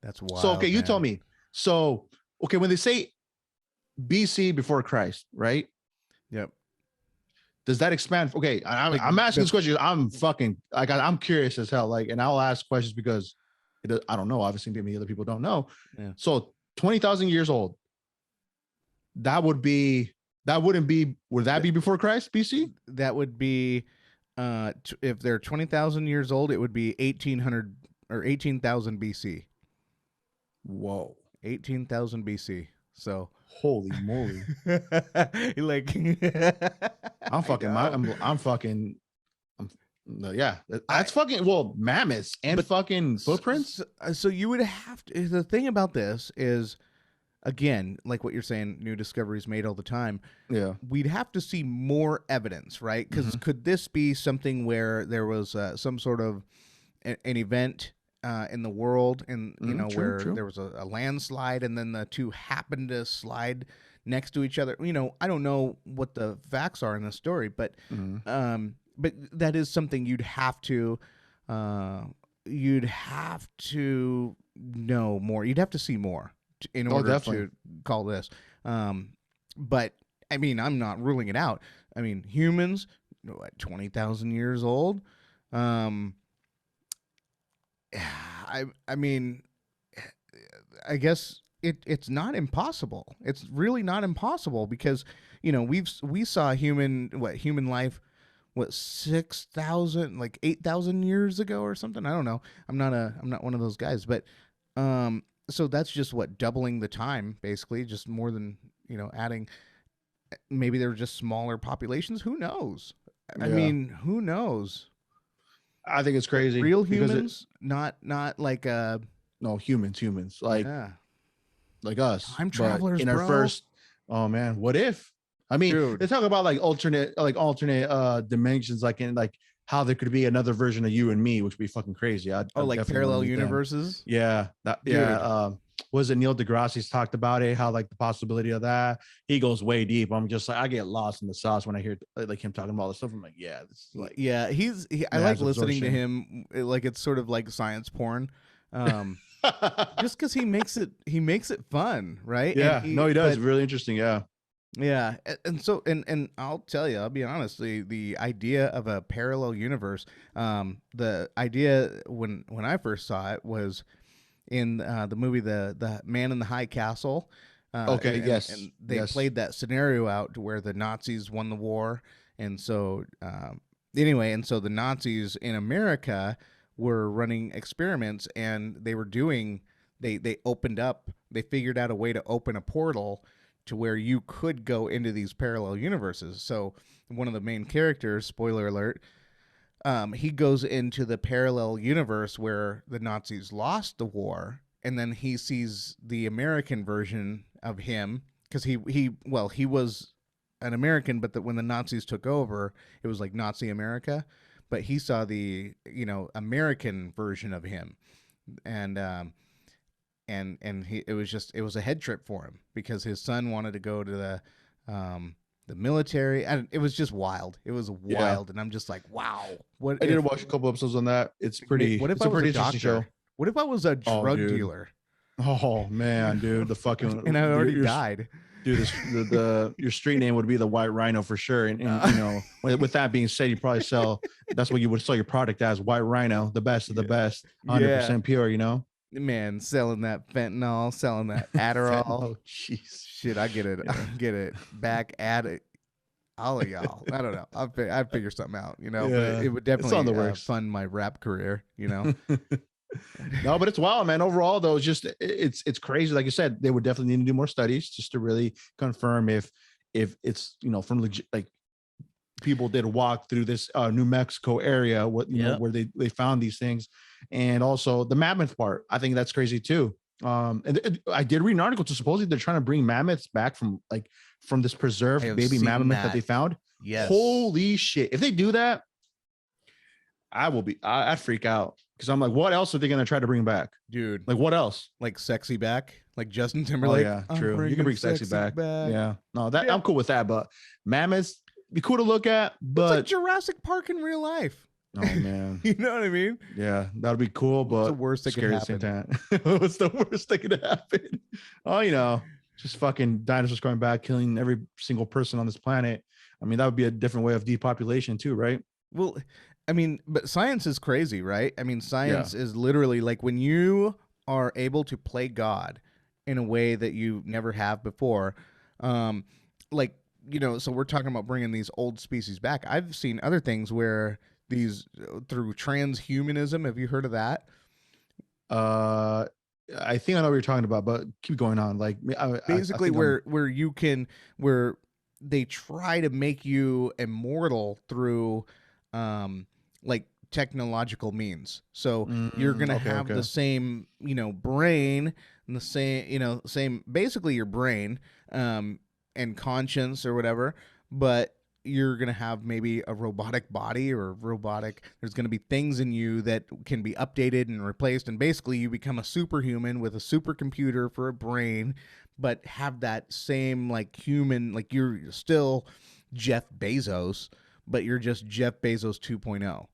That's wild. So, okay, you tell me. So, okay, when they say BC before Christ, right? Yep. Does that expand? Okay, I'm asking this question. I'm fucking like I'm curious as hell. Like, and I'll ask questions because I don't know. Obviously, maybe other people don't know. Yeah. So 20,000 years old. Would that be before Christ, BC? That would be if they're 20,000 years old, it would be 1800 or 18,000 BC. Whoa, 18,000 BC. So holy moly! Like yeah, that's fucking mammoths and fucking footprints. So you would have to. The thing about this is, again, like what you're saying, new discoveries made all the time. Yeah, we'd have to see more evidence, right? Because could this be something where there was some sort of an event in the world, and true. There was a landslide, and then the two happened to slide next to each other. I don't know what the facts are in the story, but that is something you'd have to know more. You'd have to see more in order to call this. But I mean, I'm not ruling it out. I mean, humans, 20,000 years old. I mean, I guess it's not impossible. It's really not impossible because we saw human life 6,000 like 8,000 years ago or something. I don't know. I'm not one of those guys, but so that's just doubling the time basically, just more than adding. Maybe they're just smaller populations. Who knows? I mean, who knows? I think it's crazy. Real humans, not like no humans like us. Time travelers, but in our bro. first, oh man, what if? I mean, Dude. they talk about like alternate dimensions, like in like how there could be another version of you and me, which would be fucking crazy. I'd like parallel universes. Them. Yeah, was it Neil deGrasse's talked about it? How like the possibility of that? He goes way deep. I'm just like, I get lost in the sauce when I hear like him talking about all this stuff. I'm like, yeah, this is like, yeah, I like listening to him. Like it's sort of like science porn. Just because he makes it fun, right? Yeah, he does. Really interesting. Yeah, and so and I'll tell you, I'll be honest, the idea of a parallel universe, the idea when I first saw it was in the movie the Man in the High Castle. Okay, yes, and they played that scenario out to where the Nazis won the war, and so anyway, and so the Nazis in America were running experiments, and they were doing they figured out a way to open a portal to where you could go into these parallel universes. So one of the main characters, spoiler alert, he goes into the parallel universe where the Nazis lost the war, and then he sees the American version of him because he was an American, but when the Nazis took over, it was like Nazi America, but he saw the American version of him, and it was a head trip for him because his son wanted to go to the military, and it was just wild. It was wild, and I'm just like, wow. I did watch a couple episodes on that. It's pretty. What if it's I a was pretty a doctor? interesting show. What if I was a drug dealer? Oh man, dude, the fucking and I already died. Dude, your street name would be the White Rhino for sure. And with that being said, you probably that's what you would sell your product as, White Rhino, the best of the best, 100% pure. Man, selling that fentanyl, selling that Adderall. Oh, jeez. Shit, I get it. I get it. Back at it. All of y'all. I don't know. I'd figure something out, but it would definitely fund my rap career, No, but it's wild, man. Overall, though, it's crazy. Like you said, they would definitely need to do more studies just to really confirm if it's, from legit, like people did walk through this New Mexico area, where they found these things. And also the mammoth part, I think that's crazy too. And I did read an article to supposedly they're trying to bring mammoths back from this preserved baby mammoth that they found. Yes. Holy shit. If they do that, I'd freak out. Because I'm like, what else are they going to try to bring back? Dude. Like, what else? Like sexy back? Like Justin Timberlake? Oh, yeah, true. You can bring sexy back. Yeah. No, I'm cool with that. But mammoths, be cool to look at. But it's like Jurassic Park in real life. Oh, man. You know what I mean? Yeah, that would be cool. But what's the worst that could happen? What's the worst that could happen? Oh, just fucking dinosaurs coming back, killing every single person on this planet. I mean, that would be a different way of depopulation too, right? Well, I mean, but science is crazy, right? I mean, science is literally like when you are able to play God in a way that you never have before. So we're talking about bringing these old species back. I've seen other things where through transhumanism. Have you heard of that? I think I know what you're talking about, but keep going on. Like basically where they try to make you immortal through like technological means. So you're going to have the same, brain and the same basically your brain and conscience or whatever, but you're going to have maybe a robotic body or there's going to be things in you that can be updated and replaced. And basically you become a superhuman with a supercomputer for a brain, but have that same like human, like you're still Jeff Bezos, but you're just Jeff Bezos 2.0.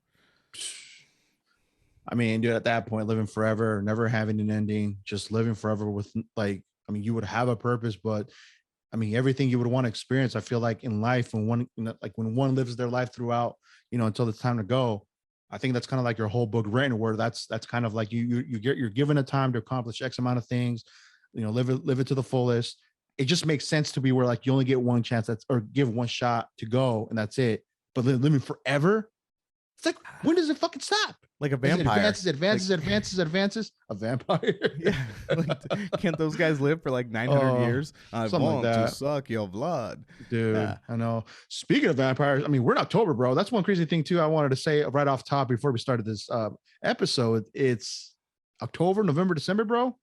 I mean, dude, at that point, living forever, never having an ending, just living forever with you would have a purpose, but I mean, everything you would want to experience, I feel like in life when one lives their life throughout, until it's time to go, I think that's kind of like your whole book written, where that's kind of like you're given a time to accomplish X amount of things, live it to the fullest. It just makes sense to be where like you only get one chance, or give one shot to go, and that's it. But living forever, it's like, when does it fucking stop? Like a vampire. Advances. A vampire. Yeah. Can't those guys live for like 900 years? I want like to suck your blood. Dude, yeah. I know. Speaking of vampires, I mean, we're in October, bro. That's one crazy thing too. I wanted to say right off top before we started this episode. It's October, November, December, bro.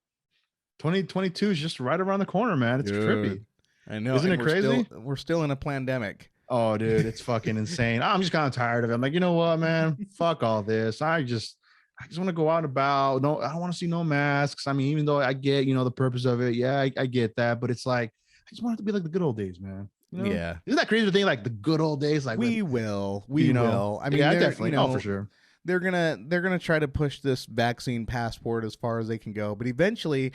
2022 is just right around the corner, man. It's trippy. I know. Isn't it crazy? We're still in a pandemic. Oh, dude, it's fucking insane. I'm just kind of tired of it. I'm like, you know what, man? Fuck all this. I just want to go out and about. No, I don't want to see no masks. I mean, even though I get, the purpose of it. Yeah, I get that. But it's like, I just want it to be like the good old days, man. Yeah. Isn't that crazy to think like the good old days? Like we will. I mean, yeah, definitely. For sure. They're gonna try to push this vaccine passport as far as they can go. But eventually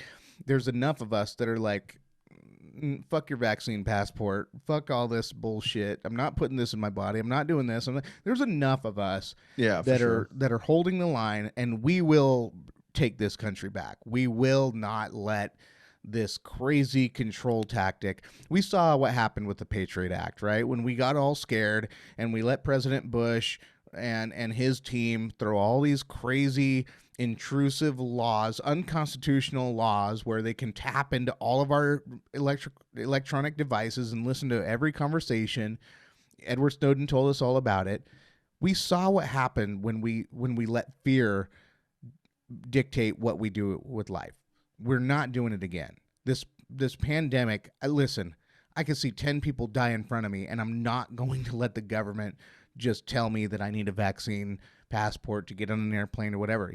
there's enough of us that are like, fuck your vaccine passport. Fuck all this bullshit. I'm not putting this in my body. I'm not doing this. There's enough of us that are holding the line, and we will take this country back. We will not let this crazy control tactic. We saw what happened with the Patriot Act, right? When we got all scared and we let President Bush and his team throw all these crazy intrusive laws, unconstitutional laws, where they can tap into all of our electronic devices and listen to every conversation. Edward Snowden told us all about it. We saw what happened when we let fear dictate what we do with life. We're not doing it again. This pandemic, listen, I can see 10 people die in front of me, and I'm not going to let the government just tell me that I need a vaccine passport to get on an airplane or whatever,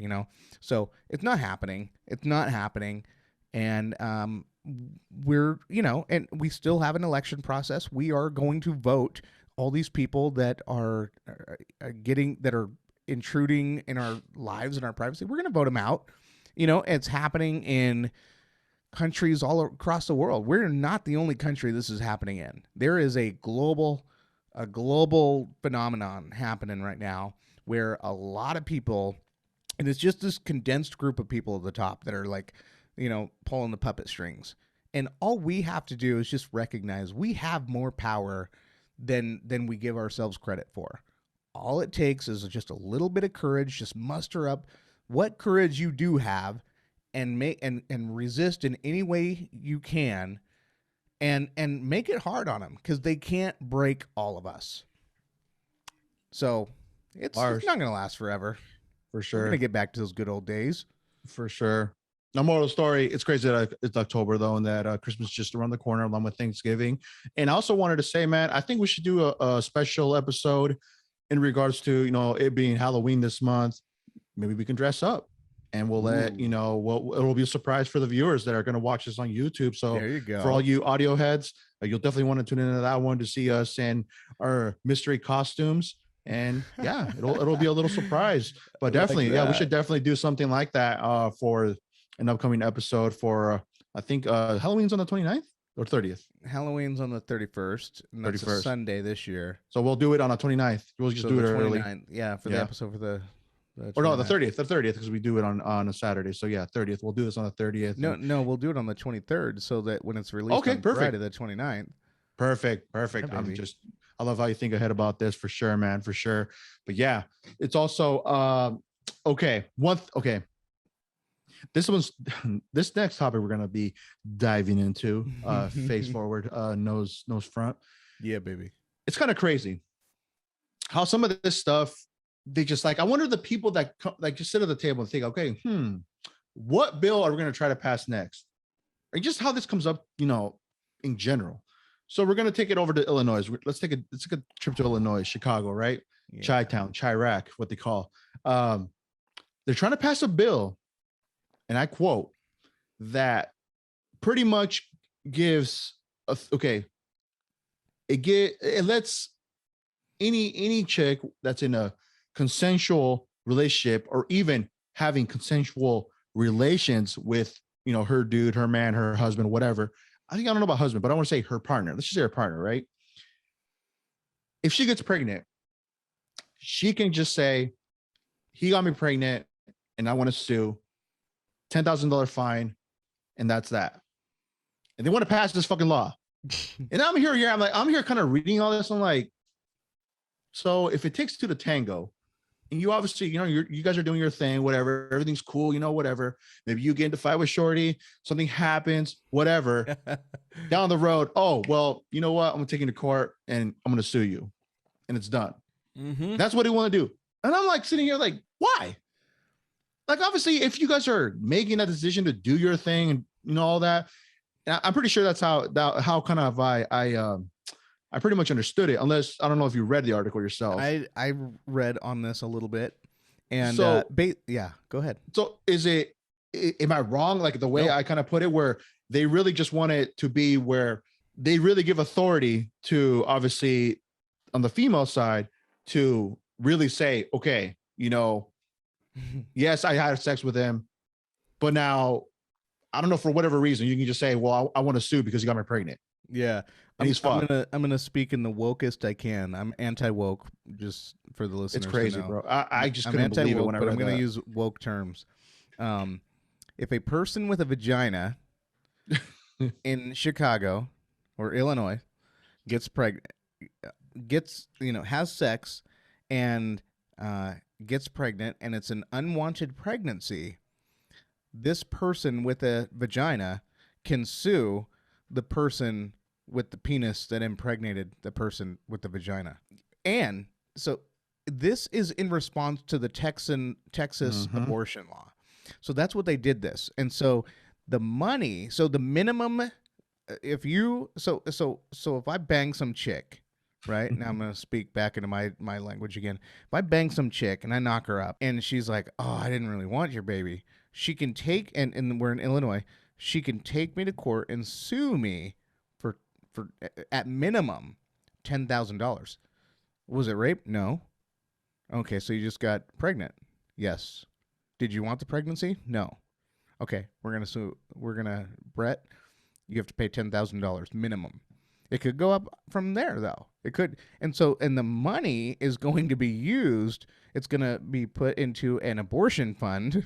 So it's not happening. It's not happening. And we're, and we still have an election process. We are going to vote all these people that are intruding in our lives and our privacy. We're going to vote them out. It's happening in countries all across the world. We're not the only country this is happening in. There is a global phenomenon happening right now where a lot of people, and it's just this condensed group of people at the top that are like, pulling the puppet strings. And all we have to do is just recognize we have more power than we give ourselves credit for. All it takes is just a little bit of courage. Just muster up what courage you do have and resist in any way you can, and make it hard on them, because they can't break all of us. So it's not going to last forever. For sure. We're going to get back to those good old days. For sure. Now, moral of the story, it's crazy that it's October, though, and that Christmas is just around the corner along with Thanksgiving. And I also wanted to say, man, I think we should do a special episode in regards to, it being Halloween this month. Maybe we can dress up, and we'll let, it'll be a surprise for the viewers that are going to watch this on YouTube. So there you go. For all you audio heads, you'll definitely want to tune into that one to see us in our mystery costumes. And yeah, it'll be a little surprise, but definitely, we should definitely do something like that for an upcoming episode for I think Halloween's on the 29th or 30th. Halloween's on the 31st. And that's 31st. A Sunday this year. So we'll do it on the 29th. We'll just do it early. Yeah, for the episode for the or no, the 30th, because we do it on a Saturday. So yeah, 30th. We'll do this on the 30th. No, we'll do it on the 23rd so that when it's released on Friday the 29th. Perfect. I love how you think ahead about this, for sure, man, for sure. But yeah, it's also okay. This next topic we're gonna be diving into face forward, nose front. Yeah, baby. It's kind of crazy how some of this stuff, they just like, I wonder the people that just sit at the table and think, okay, what bill are we gonna try to pass next? Or just how this comes up, in general. So we're going to take it over to Illinois. Let's take a trip to Illinois, Chicago, right? Yeah. Chi-town, Chirac, what they call. They're trying to pass a bill, and I quote, that pretty much gives it lets any chick that's in a consensual relationship, or even having consensual relations with, her dude, her man, her husband, whatever. I don't know about husband, but I want to say her partner. Let's just say her partner, right? If she gets pregnant, she can just say, he got me pregnant and I want to sue, $10,000 fine, and that's that. And they want to pass this fucking law. And I'm here, I'm here kind of reading all this. I'm like, so if it takes two to tango, and you obviously, you guys are doing your thing, whatever, everything's cool, whatever. Maybe you get into a fight with Shorty, something happens, whatever. Down the road, oh, well, you know what? I'm taking to court and I'm going to sue you. And it's done. Mm-hmm. That's what he want to do. And I'm like sitting here like, why? Like, obviously, if you guys are making that decision to do your thing and all that, I'm pretty sure that's how kind of I pretty much understood it, unless I don't know if you read the article yourself. I read on this a little bit, and so yeah, go ahead. So am I wrong? Like the way I kind of put it, where they really just want it to be where they really give authority to, obviously on the female side, to really say, okay, yes, I had sex with him, but now I don't know, for whatever reason, you can just say, well, I want to sue because he got me pregnant. Yeah. And he's fucked. I'm gonna speak in the wokest I can. I'm anti-woke, just for the listeners. It's crazy, bro. I just couldn't believe it when I read that. But I'm gonna use woke terms. If a person with a vagina in Chicago or Illinois gets pregnant, has sex and gets pregnant, and it's an unwanted pregnancy, this person with a vagina can sue the person with the penis that impregnated the person with the vagina. And so this is in response to the Texas abortion law. So that's what they did this. And so the money, so the minimum, if you, so if I bang some chick, right? Now I'm going to speak back into my language again. If I bang some chick and I knock her up and she's like, oh, I didn't really want your baby, she can take, and we're in Illinois, she can take me to court and sue me for at minimum $10,000. Was it rape? No. Okay, so you just got pregnant. Yes. Did you want the pregnancy? No. Okay, we're gonna sue. Brett, you have to pay $10,000 minimum. It could go up from there, though. It could, and the money is going to be used. It's going to be put into an abortion fund,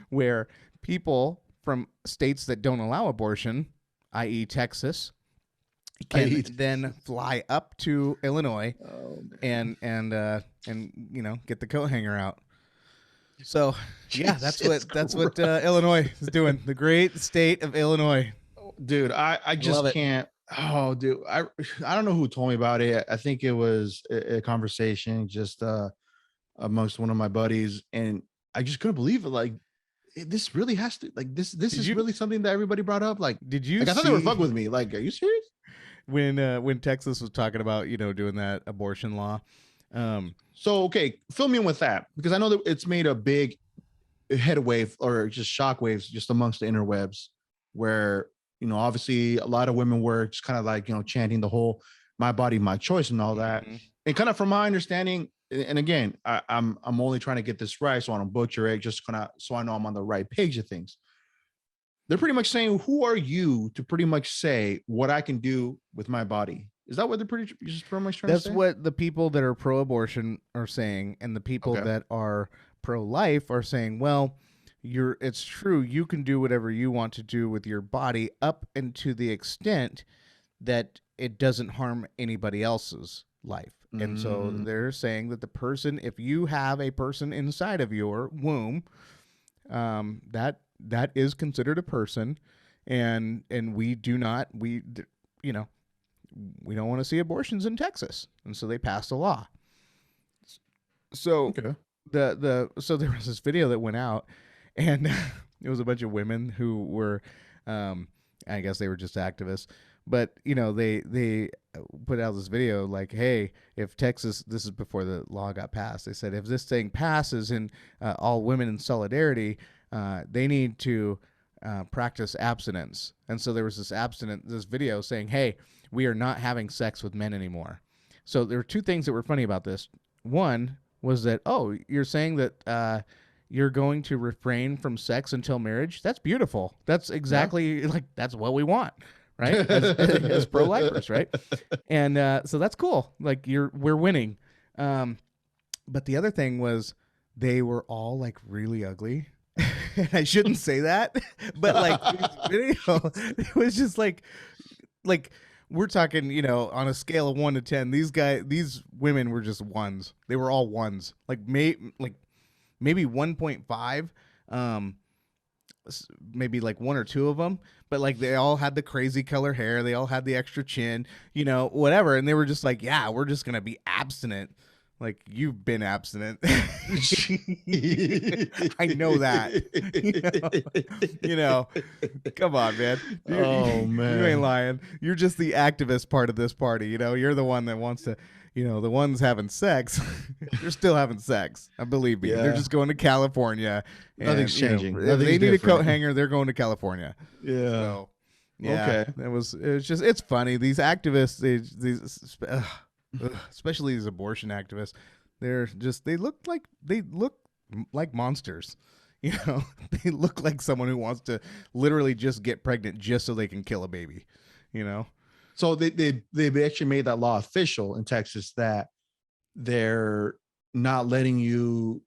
where people from states that don't allow abortion, i.e., Texas, can then fly up to Illinois and get the coat hanger out. So yeah, that's what Illinois is doing. The great state of Illinois. Dude, I just can't. Oh, dude, I don't know who told me about it. I think it was a conversation just amongst one of my buddies, and I just couldn't believe it. Like, this really has to, like, this is really something that everybody brought up. Like, did you? Like, I thought they were fucking with me. Like, are you serious? When Texas was talking about doing that abortion law. So okay, fill me in with that, because I know that it's made a big headway or just shockwaves just amongst the interwebs, where obviously a lot of women were just kind of like chanting the whole "my body, my choice" and all that. And kind of from my understanding, and again, I'm only trying to get this right, so I don't butcher it, just kind of so I know I'm on the right page of things. They're pretty much saying, who are you to pretty much say what I can do with my body? Is that what they're pretty much trying to say? That's what the people that are pro-abortion are saying, and the people that are pro-life are saying, well, it's true, you can do whatever you want to do with your body up and to the extent that it doesn't harm anybody else's life. And so they're saying that the person, if you have a person inside of your womb, that is considered a person, and we don't want to see abortions in Texas, and so they passed a law. So so there was this video that went out, and it was a bunch of women who were, I guess they were just activists, but they put out this video like, hey, if Texas, this is before the law got passed, they said if this thing passes and all women in solidarity, they need to practice abstinence. And so there was this video saying, hey, we are not having sex with men anymore. So there were two things that were funny about this. One was that, oh, you're saying that you're going to refrain from sex until marriage? That's beautiful. That's exactly like, that's what we want, right? As pro-lifers, right? And so that's cool. Like we're winning. But the other thing was they were all like really ugly. I shouldn't say that, but like video, it was just like we're talking, on a scale of 1 to 10, these women were just ones. They were all ones, like maybe 1.5, maybe like one or two of them, but like they all had the crazy color hair, they all had the extra chin, whatever, and they were just like, yeah, we're just gonna be abstinent. Like, you've been abstinent. I know that. Come on, man. Man. You ain't lying. You're just the activist part of this party. You're the one that wants to, the ones having sex. They're still having sex. Believe me. Yeah. They're just going to California. Nothing's changing. If they need a coat hanger, they're going to California. Yeah. So, yeah. Okay. It's funny. These activists, especially these abortion activists, they look like monsters. They look like someone who wants to literally just get pregnant just so they can kill a baby. So they actually made that law official in Texas that they're not letting you,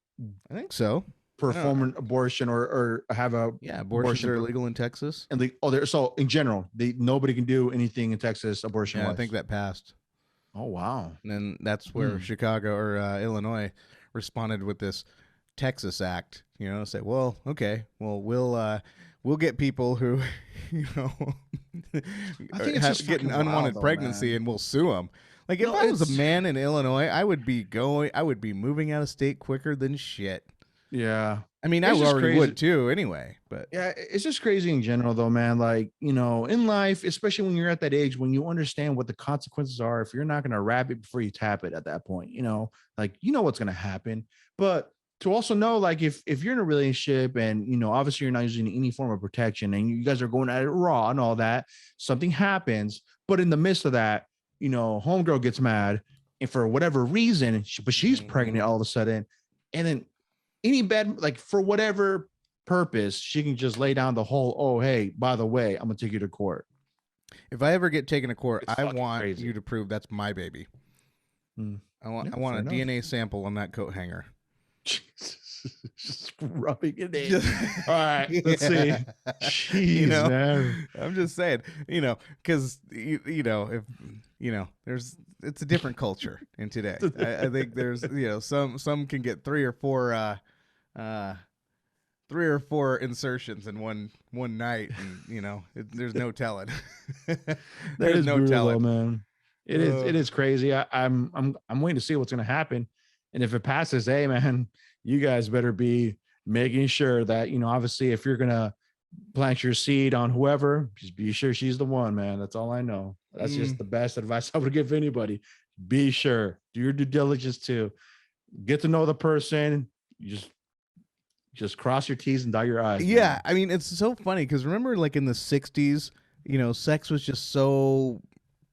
I think so, perform an abortion or have a abortions are illegal in Texas. And so in general, nobody can do anything in Texas abortion. Yeah, I think that passed. Oh, wow. And then that's where Chicago or Illinois responded with this Texas Act, say, well, okay, well, we'll get people who, I think it's just get an unwanted pregnancy, and we'll sue them. Like, if I was a man in Illinois, I would be moving out of state quicker than shit. Yeah. I mean, I already would too anyway, but yeah, it's just crazy in general though, man. Like, in life, especially when you're at that age, when you understand what the consequences are, if you're not going to wrap it before you tap it at that point, like, what's going to happen. But to also know, like, if you're in a relationship and, obviously you're not using any form of protection and you guys are going at it raw and all that, something happens. But in the midst of that, homegirl gets mad and for whatever reason, but she's pregnant all of a sudden. And then any bad, like, for whatever purpose, she can just lay down the whole, oh, hey, by the way, I'm gonna take you to court. If I ever get taken to court, I want you to prove that's my baby. I want a DNA sample on that coat hanger. Jesus, just rubbing it in. All right, let's see. Jeez, man. I'm just saying, because if it's a different culture in today. I think there's some can get three or four insertions in one night, and there's no telling. There's no telling, man. It is crazy. I'm waiting to see what's gonna happen, and if it passes, hey man, you guys better be making sure that obviously if you're gonna plant your seed on whoever, just be sure she's the one, man. That's all I know. That's just the best advice I would give anybody. Be sure, do your due diligence too. Get to know the person. You just cross your T's and dot your I's. Yeah, man. I mean, it's so funny because remember, like in the 60s, sex was just so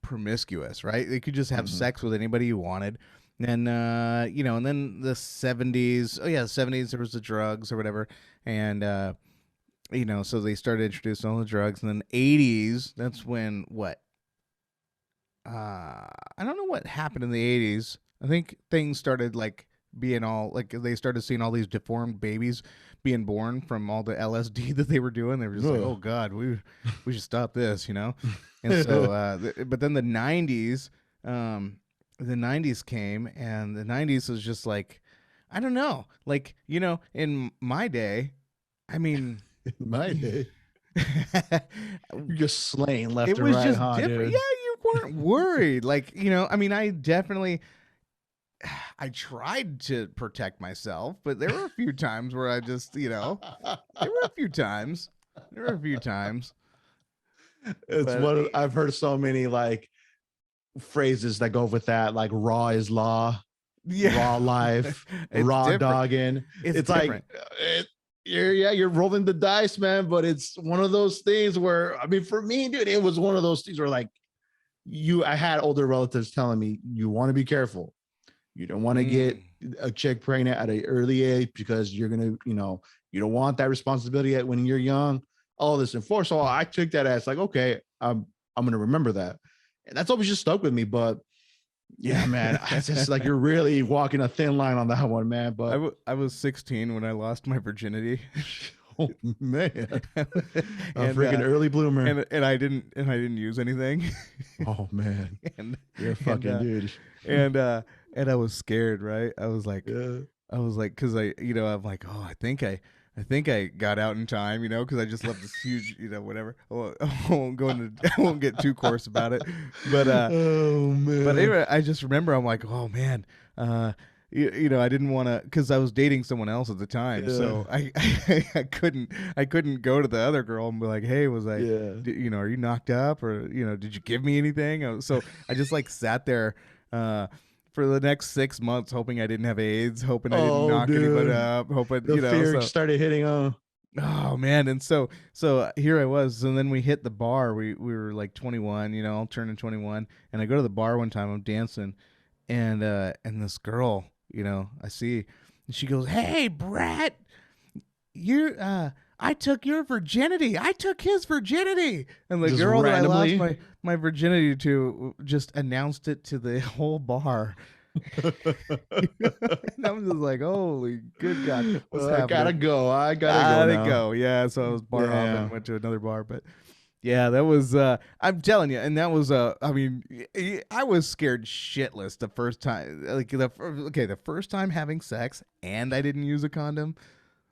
promiscuous, right? They could just have sex with anybody you wanted. And, and then the 70s, the 70s, there was the drugs or whatever. And, so they started introducing all the drugs. And then 80s, that's when I don't know what happened in the 80s. I think things started like being all like they started seeing all these deformed babies being born from all the LSD that they were doing. They were just like, oh God, we should stop this, And so, but then the 90s came, and the 90s was just like, I don't know, like, in my day, I mean, in my day, you're just slaying left and right. It was just different. Dude. Yeah, you weren't worried. Like, I mean, I tried to protect myself, but there were a few times where I just, there were a few times. It's I've heard so many like phrases that go with that, like raw is law, raw life, raw different. Dogging. It's like you're rolling the dice, man. But it's one of those things where, I mean, for me, dude, it was one of those things where like I had older relatives telling me, you want to be careful. You don't want to get a chick pregnant at an early age because you're going to, you don't want that responsibility when you're young, all this and for. So I took that as like, okay, I'm going to remember that. And that's always just stuck with me. But Yeah, man. It's just like you're really walking a thin line on that one, man. But I was 16 when I lost my virginity. oh man, a and freaking early bloomer. and I didn't use anything. Oh man, and you're a and fucking dude. and and I was scared, right? Yeah. I was like, because I'm like, oh, I think I got out in time, because I just left this huge, whatever. I won't go into, I won't get too coarse about it, but Oh man. anyway, I just remember I'm like, oh man, I didn't want to, because I was dating someone else at the time, Yeah. so I couldn't go to the other girl and be like, hey, was I, Yeah. are you knocked up, or did you give me anything? So I just like sat there. For the next 6 months, hoping I didn't have AIDS, hoping I didn't knock anybody up, hoping the fear started hitting on. Oh man, and so here I was, and then we hit the bar. We were like 21, all turning 21, and I go to the bar one time. I'm dancing, and this girl, I see, and she goes, "Hey, Brett, I took your virginity. I took his virginity." And the Just girl randomly? that I lost my virginity to just announced it to the whole bar. And I'm just like, holy good God. What's I gotta happening? go. I gotta go. Go. Yeah. So I was bar Yeah. hopping, went to another bar. But yeah, that was, I'm telling you, and that was, I mean, I was scared shitless the first time. Like, the first time having sex and I didn't use a condom.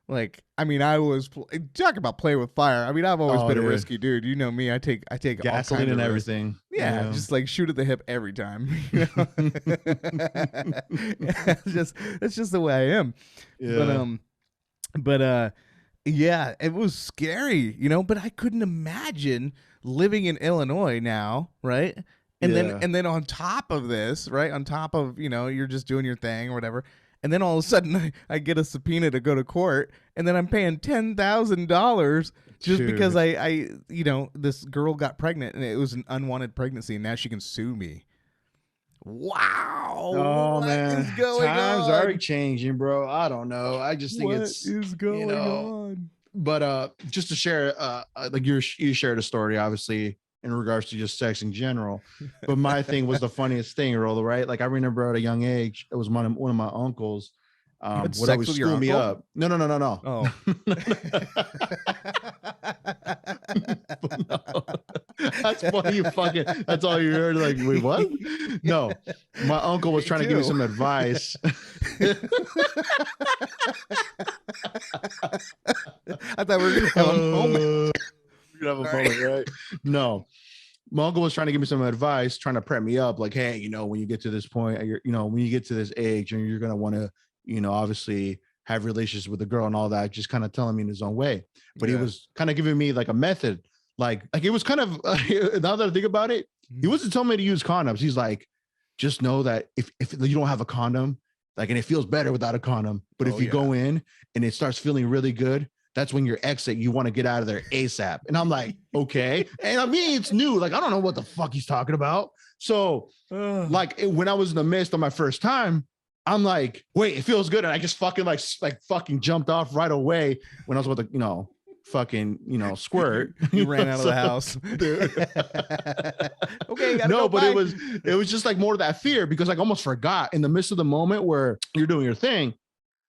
Like, I mean, I was talk about playing with fire. I mean, I've always been a risky dude. You know me. I take Gasoline and everything. Yeah, just like shoot at the hip every time. It's just the way I am. Yeah. But yeah, it was scary, but I couldn't imagine living in Illinois now, right? And then on top of this, right? On top of, you're just doing your thing or whatever. And then all of a sudden, I get a subpoena to go to court, and then I'm paying $10,000 just because I this girl got pregnant, and it was an unwanted pregnancy, and now she can sue me. Wow! Oh man, what is going times on? are changing, bro. I don't know. I just think What it's is going on? But just to share, like you shared a story, obviously in regards to just sex in general. But my thing was the funniest thing, Rolo, right? Like I remember at a young age, it was one of my uncles would always school me up. No. Oh. No. That's funny. That's all you heard. Like, wait, what? No, my uncle was trying to give me some advice. I thought we were gonna have a moment. We're gonna have a moment, right? No. My uncle was trying to give me some advice, trying to prep me up, like, hey, when you get to this point, when you get to this age, and you're gonna want to, obviously have relations with a girl and all that, just kind of telling me in his own way. But he was kind of giving me like a method, like it was kind of now that I think about it, he wasn't telling me to use condoms. He's like, just know that if you don't have a condom, like, and it feels better without a condom, but if you go in and it starts feeling really good, that's when your exit, you want to get out of there ASAP. And I'm like, okay. And I mean, it's new. Like, I don't know what the fuck he's talking about. So like when I was in the midst of my first time, I'm like, wait, it feels good. And I just fucking like fucking jumped off right away when I was about to, fucking, squirt. You ran out of the house. Okay. No, but it was just like more of that fear, because like I almost forgot in the midst of the moment where you're doing your thing.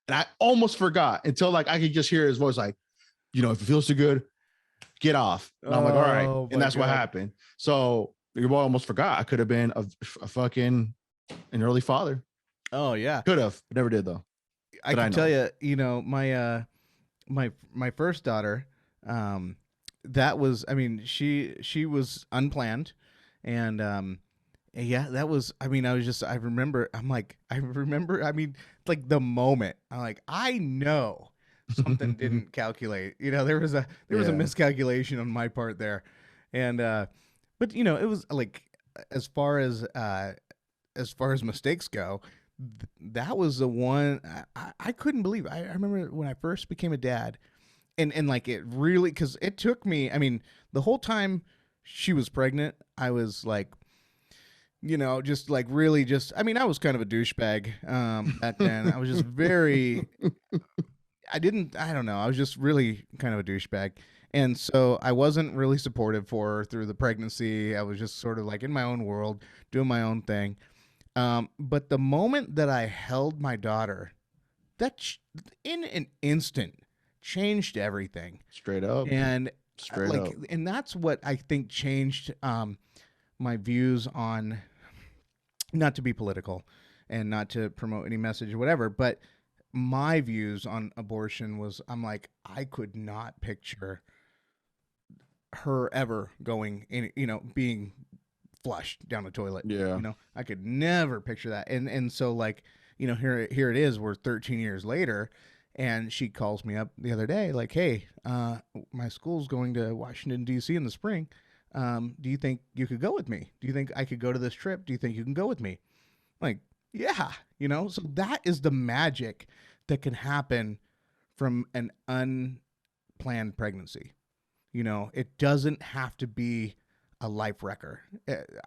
And I almost forgot until like I could just hear his voice, like, if it feels too good, get off. And I'm like, all right. And that's what happened. So your boy almost forgot. I could have been a fucking an early father. Oh yeah. Could have, but never did though. I can tell you, my first daughter, that was, I mean, she was unplanned, and yeah, that was, I mean, I remember, like the moment, I'm like, I know something didn't calculate, there was a miscalculation on my part there. And, but it was like, as far as mistakes go, that was the one I couldn't believe. I remember when I first became a dad, and like it really, because it took me, I mean, the whole time she was pregnant, I was like, just like really just, I mean, I was kind of a douchebag back then. I was just very, I don't know, I was just really kind of a douchebag. And so I wasn't really supportive for her through the pregnancy. I was just sort of like in my own world, doing my own thing. But the moment that I held my daughter, in an instant changed everything. Straight up. And Straight up. and that's what I think changed my views on, not to be political and not to promote any message or whatever, but my views on abortion was, I'm like, I could not picture her ever going in, being flushed down the toilet. Yeah. I could never picture that. And so, like, here it is, we're 13 years later, and she calls me up the other day like, hey, my school's going to Washington, D.C. in the spring. Do you think you could go with me? Do you think I could go to this trip? Do you think you can go with me? Like, yeah, so that is the magic that can happen from an unplanned pregnancy. It doesn't have to be a life wrecker.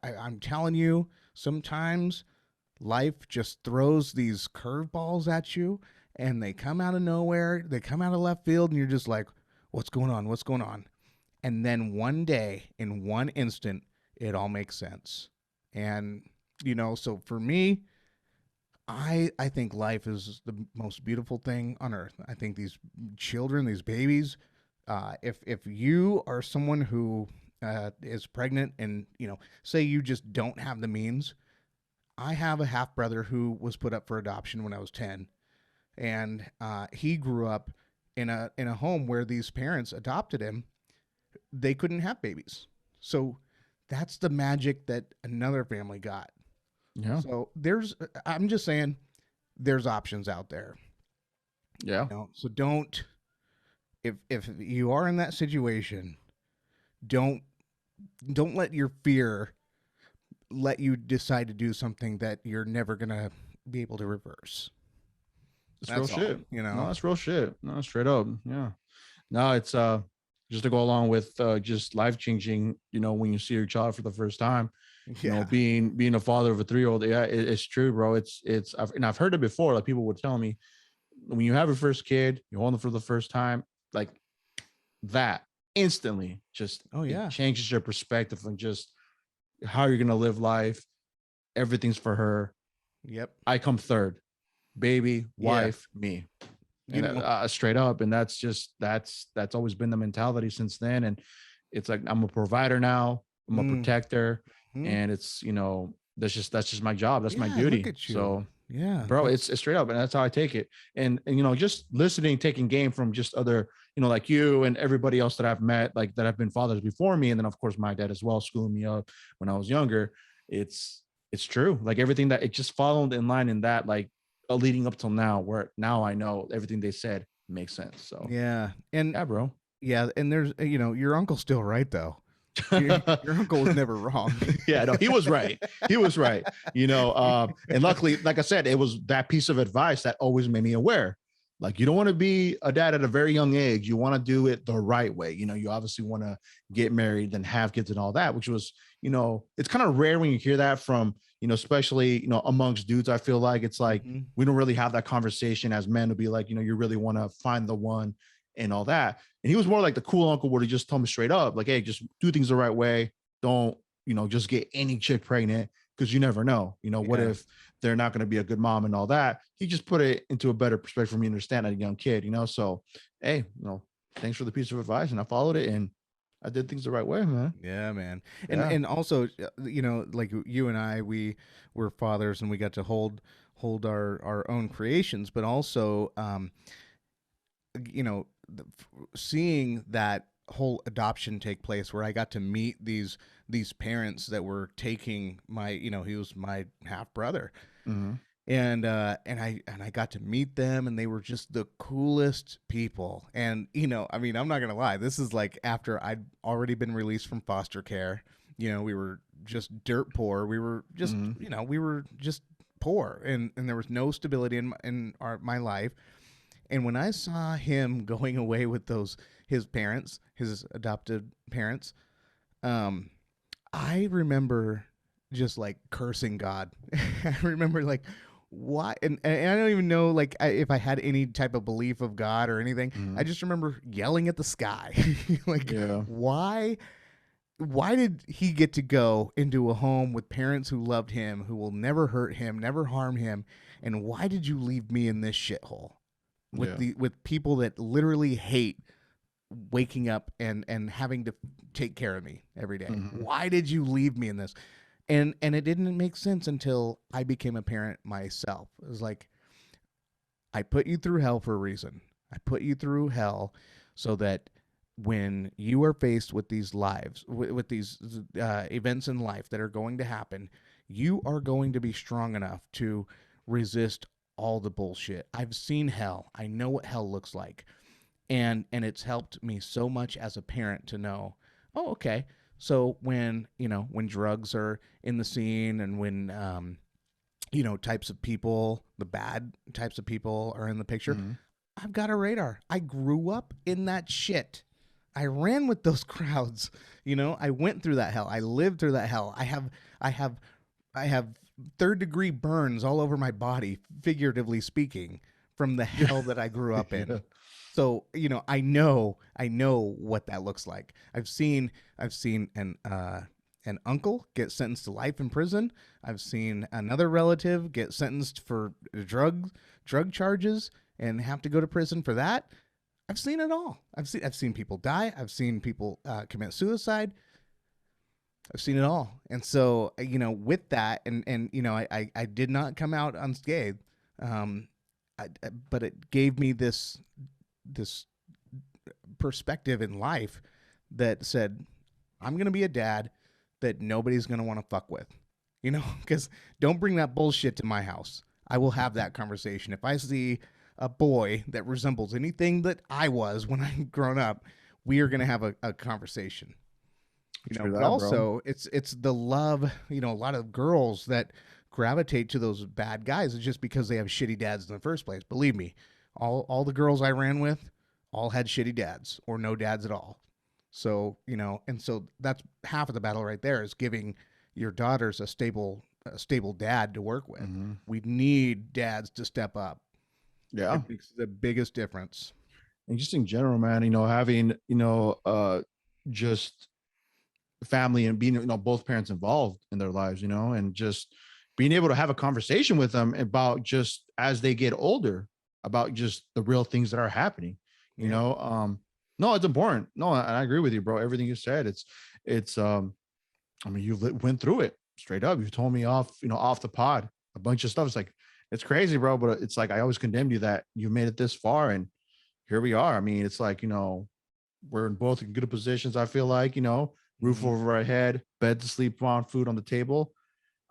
I'm telling you, sometimes life just throws these curveballs at you, and they come out of nowhere. They come out of left field, and you're just like, what's going on? What's going on? And then one day, in one instant, it all makes sense. And, so for me, I think life is the most beautiful thing on earth. I think these children, these babies, if you are someone who is pregnant and, say you just don't have the means. I have a half brother who was put up for adoption when I was 10. And he grew up in a home where these parents adopted him. They couldn't have babies. So that's the magic that another family got. Yeah. So I'm just saying, there's options out there. Yeah. So don't, if you are in that situation, don't let your fear let you decide to do something that you're never going to be able to reverse. It's real shit. No, that's real shit. No, straight up. Yeah. No, it's just to go along with just life changing, when you see your child for the first time, being a father of a 3-year-old. Yeah, it's true, bro. I've heard it before. Like, people would tell me, when you have your first kid, you hold them for the first time, like that instantly just it changes your perspective on just how you're gonna live life. Everything's for her. Yep. I come third. Baby, wife, me. And straight up. And that's always been the mentality since then. And it's like, I'm a provider now. I'm a protector. And it's, that's just my job. That's my duty. Look at you. So yeah, bro, it's straight up. And that's how I take it. And just listening, taking game from just other, like you and everybody else that I've met, like that have been fathers before me. And then of course my dad as well, schooling me up when I was younger. It's true. Like, everything that it just followed in line in that, like, leading up till now, where now I know everything they said makes sense. So yeah. And yeah, bro. Yeah. And there's, your uncle's still right though. Your uncle was never wrong. Yeah, no, he was right. He was right. And luckily, like I said, it was that piece of advice that always made me aware. Like, you don't want to be a dad at a very young age. You want to do it the right way. You obviously want to get married and have kids and all that, which was, it's kind of rare when you hear that from, especially, amongst dudes. I feel like it's like, we don't really have that conversation as men to be like, you really want to find the one and all that. And he was more like the cool uncle where he just told me straight up, like, hey, just do things the right way. Don't, just get any chick pregnant, because you never know, what if they're not going to be a good mom and all that. He just put it into a better perspective for me to understand as a young kid, so, hey, thanks for the piece of advice. And I followed it and I did things the right way, man. Yeah, man. And also, like you and I, we were fathers and we got to hold our own creations, but also, seeing that whole adoption take place, where I got to meet these parents that were taking my, he was my half brother. And I got to meet them, and they were just the coolest people. And I'm not gonna lie, this is like after I'd already been released from foster care. We were just dirt poor. We were just we were just poor, and there was no stability in my life. And when I saw him going away with his parents, his adopted parents, I remember just like cursing God. I remember like, why? And I don't even know like if I had any type of belief of God or anything. I just remember yelling at the sky, like, why? why did he get to go into a home with parents who loved him, who will never hurt him, never harm him, and why did you leave me in this shithole with Yeah. with people that literally hate waking up and having to take care of me every day? Hmm. Why did you leave me in this? And it didn't make sense until I became a parent myself. It was like, I put you through hell for a reason. I put you through hell so that when you are faced with these lives, with these events in life that are going to happen, you are going to be strong enough to resist all the bullshit. I've seen hell. I know what hell looks like. And it's helped me so much as a parent to know, oh, okay. So when, when drugs are in the scene, and when types of people, the bad types of people are in the picture, Hmm. I've got a radar. I grew up in that shit. I ran with those crowds. I went through that hell. I lived through that hell. I have I have third degree burns all over my body, figuratively speaking, from the hell that I grew up Yeah. in. So, I know what that looks like. I've seen an uncle get sentenced to life in prison. I've seen another relative get sentenced for drug charges and have to go to prison for that. I've seen it all. I've seen people die. I've seen people commit suicide. I've seen it all. And so, with that, and I did not come out unscathed. Um, but it gave me this perspective in life that said, I'm gonna be a dad that nobody's gonna want to fuck with. Because don't bring that bullshit to my house. I will have that conversation. If I see a boy that resembles anything that I was when I grown up, we are gonna have a conversation. True But that, bro. also it's the love. A lot of girls that gravitate to those bad guys is just because they have shitty dads in the first place. Believe me, all the girls I ran with all had shitty dads or no dads at all. So, and so that's half of the battle right there, is giving your daughters a stable dad to work with. Hmm. We need dads to step up. Yeah. It makes the biggest difference. And just in general, man, having, just family and being, both parents involved in their lives, and just being able to have a conversation with them about, just as they get older, about just the real things that are happening, you Yeah. know. No, it's important. No, and I agree with you, bro. Everything you said, it's I mean, you went through it straight up. You told me off the pod a bunch of stuff. It's like, it's crazy, bro. But it's like, I always condemned you that you made it this far, and here we are. I mean, it's like, we're in both good positions. I feel like, roof Mhm. over our head, bed to sleep on, food on the table.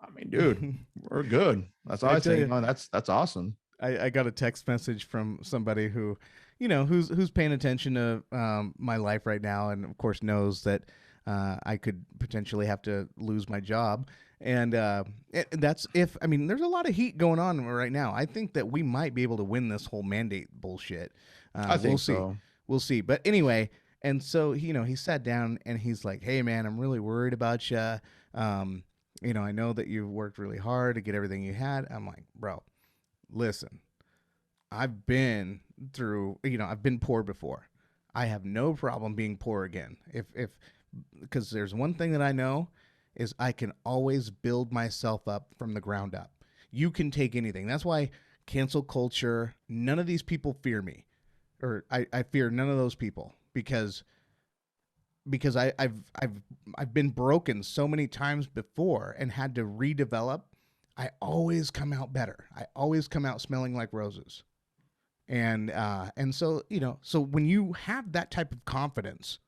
I mean, dude, we're good. That's all I I tell say. you, That's awesome. I got a text message from somebody who, who's paying attention to my life right now, and of course knows that I could potentially have to lose my job. And that's if, I mean, there's a lot of heat going on right now. I think that we might be able to win this whole mandate bullshit. I We'll think see. so. We'll see. But anyway, and so, he sat down and he's like, "Hey, man, I'm really worried about you. Um, I know that you've worked really hard to get everything you had." I'm like, "Bro, listen, I've been I've been poor before. I have no problem being poor again. If because there's one thing that I know is I can always build myself up from the ground up. You can take anything. That's why cancel culture, none of these people fear me. Or I fear none of those people because I've been broken so many times before and had to redevelop. I always come out better. I always come out smelling like roses. And so, so when you have that type of confidence,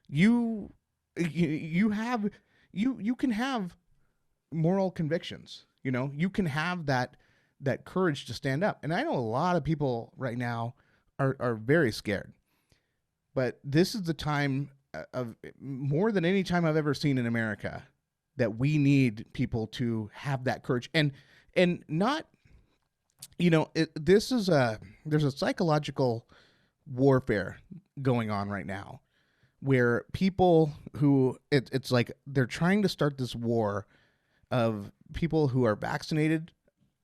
you you have you can have moral convictions. You can have that courage to stand up. And I know a lot of people right now are very scared, but this is the time of more than any time I've ever seen in America that we need people to have that courage and not, this is there's a psychological warfare going on right now where people who it's like they're trying to start this war of people who are vaccinated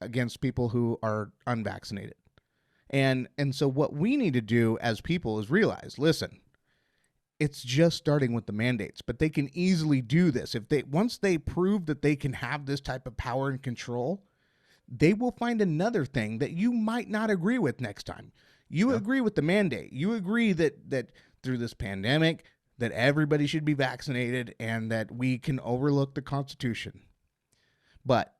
against people who are unvaccinated. And so what we need to do as people is realize, listen, it's just starting with the mandates, but they can easily do this. Once they prove that they can have this type of power and control, they will find another thing that you might not agree with next time. You agree with the mandate. You agree that through this pandemic, that everybody should be vaccinated and that we can overlook the Constitution. But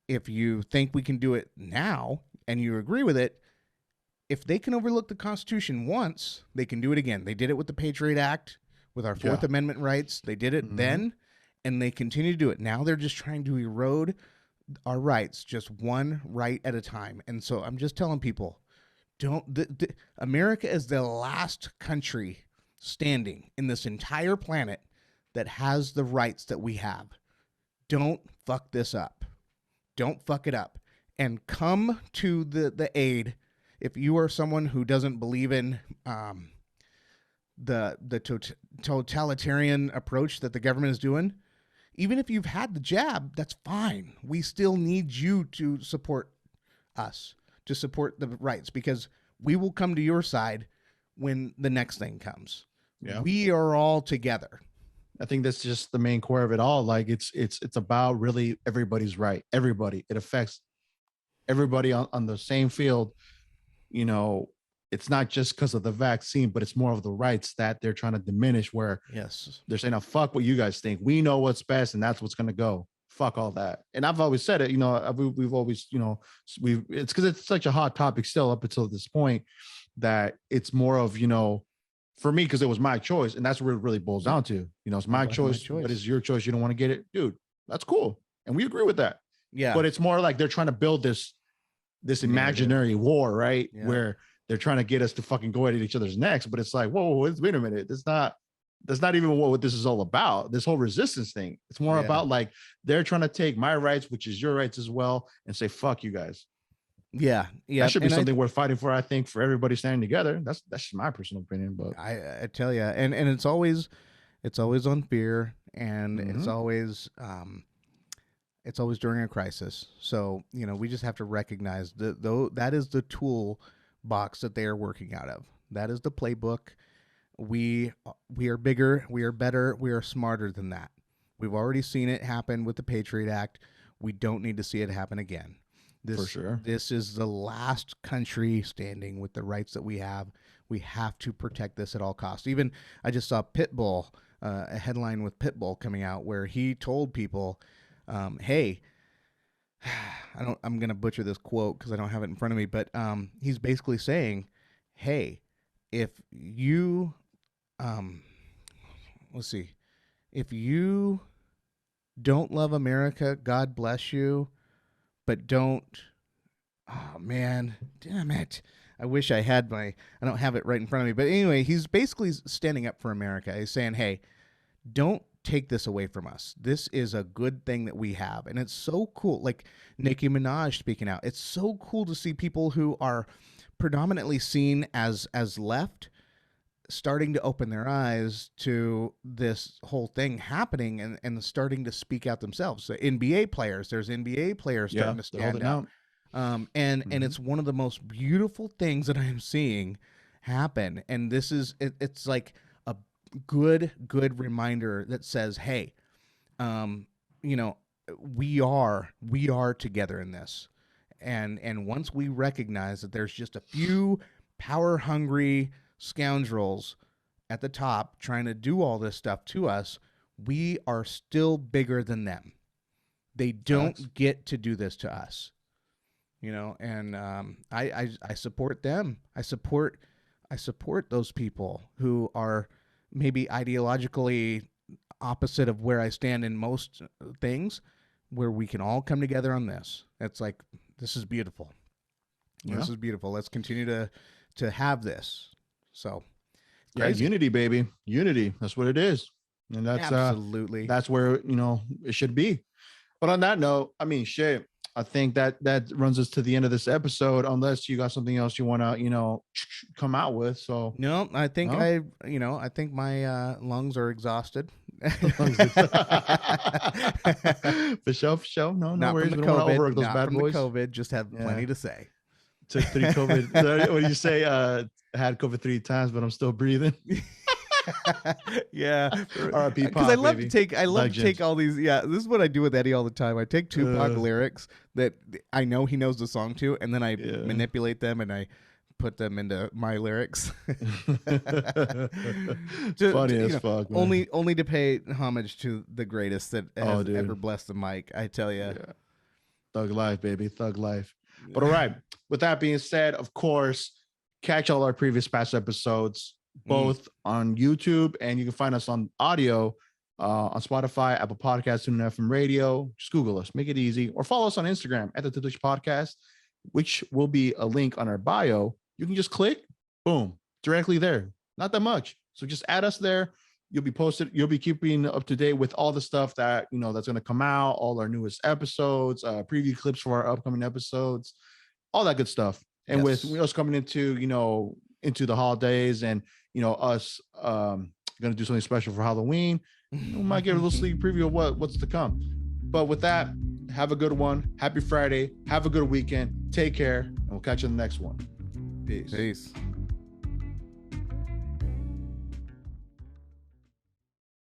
if you think we can do it now and you agree with it, if they can overlook the Constitution once, they can do it again. They did it with the Patriot Act, with our Fourth Amendment rights. They did it then, and they continue to do it. Now they're just trying to erode our rights, just one right at a time. And so I'm just telling people, America is the last country standing in this entire planet that has the rights that we have. Don't fuck this up. Don't fuck it up. And come to the aid. If you are someone who doesn't believe in the totalitarian approach that the government is doing, even if you've had the jab, that's fine. We still need you to support us, to support the rights, because we will come to your side when the next thing comes. Yeah. We are all together. I think that's just the main core of it all. Like it's about really everybody's right. Everybody. It affects everybody on the same field. You know, it's not just because of the vaccine, but it's more of the rights that they're trying to diminish, where they're saying, oh, fuck what you guys think. We know what's best, and that's what's going to go. Fuck all that. And I've always said it, you know, we've always, you know, it's because it's such a hot topic still up until this point, that it's more of, you know, for me, because it was my choice. And that's what it really boils down to. You know, it's my choice, but it's your choice. You don't want to get it. Dude, that's cool. And we agree with that. Yeah. But it's more like they're trying to build this imaginary war, right? Yeah. Where they're trying to get us to fucking go at each other's necks. But it's like, whoa, wait a minute. That's not even what this is all about. This whole resistance thing. It's more about like they're trying to take my rights, which is your rights as well, and say, fuck you guys. Yeah. Yeah. That should be something worth fighting for, I think, for everybody standing together. That's just my personal opinion. But I tell you, and it's always on fear, and it's always during a crisis. So, you know, we just have to recognize that is the tool box that they are working out of. That is the playbook. We are bigger, we are better, we are smarter than that. We've already seen it happen with the Patriot Act. We don't need to see it happen again. For sure. This is the last country standing with the rights that we have. We have to protect this at all costs. Even I just saw Pitbull, a headline with Pitbull coming out where he told people, hey, I'm going to butcher this quote because I don't have it in front of me, but he's basically saying, hey, if you, if you don't love America, God bless you, but don't, oh man, damn it. I wish I had I don't have it right in front of me, but anyway, he's basically standing up for America. He's saying, hey, don't take this away from us. This is a good thing that we have. And it's so cool. Like Nicki Minaj speaking out. It's so cool to see people who are predominantly seen as left starting to open their eyes to this whole thing happening and starting to speak out themselves. So there's NBA players starting to stand out. And it's one of the most beautiful things that I am seeing happen. And this is, it's like a good reminder that says, hey, you know, we are together in this. And once we recognize that there's just a few power hungry scoundrels at the top trying to do all this stuff to us, we are still bigger than them. They don't get to do this to us, you know. And I support them. I support those people who are maybe ideologically opposite of where I stand in most things, where we can all come together on this. It's like, this is beautiful. Yeah. This is beautiful. Let's continue to have this. So, crazy. Unity, baby, unity. That's what it is, and that's absolutely that's where, you know, it should be. But on that note, I mean, shit, I think that runs us to the end of this episode. Unless you got something else you want to, you know, come out with. So no, I think I think my lungs are exhausted. For sure. No worries. We don't want to overwork those bad boys. COVID, just have plenty to say. Took 3 COVID. What do you say? I had COVID 3 times, but I'm still breathing. Yeah, R.I.P. because I Pac, love baby. to take Legend. all these. Yeah, this is what I do with Eddie all the time. I take Tupac lyrics that I know he knows the song to, and then I manipulate them and I put them into my lyrics. Funny as fuck, man. Only to pay homage to the greatest that has ever blessed the mic. I tell you. Yeah. Thug life, baby. Thug life. But all right. With that being said, of course, catch all our previous past episodes, both on YouTube, and you can find us on audio on Spotify, Apple Podcasts, TuneIn FM Radio. Just Google us. Make it easy. Or follow us on Instagram at the Tiddlish Podcast, which will be a link on our bio. You can just click, boom, directly there. Not that much. So just add us there. You'll be posted. You'll be keeping up to date with all the stuff that, that's going to come out, all our newest episodes, preview clips for our upcoming episodes, all that good stuff. And with us coming into, into the holidays and, us going to do something special for Halloween, we might get a little sneak preview of what's to come. But with that, have a good one. Happy Friday. Have a good weekend. Take care. And we'll catch you in the next one. Peace.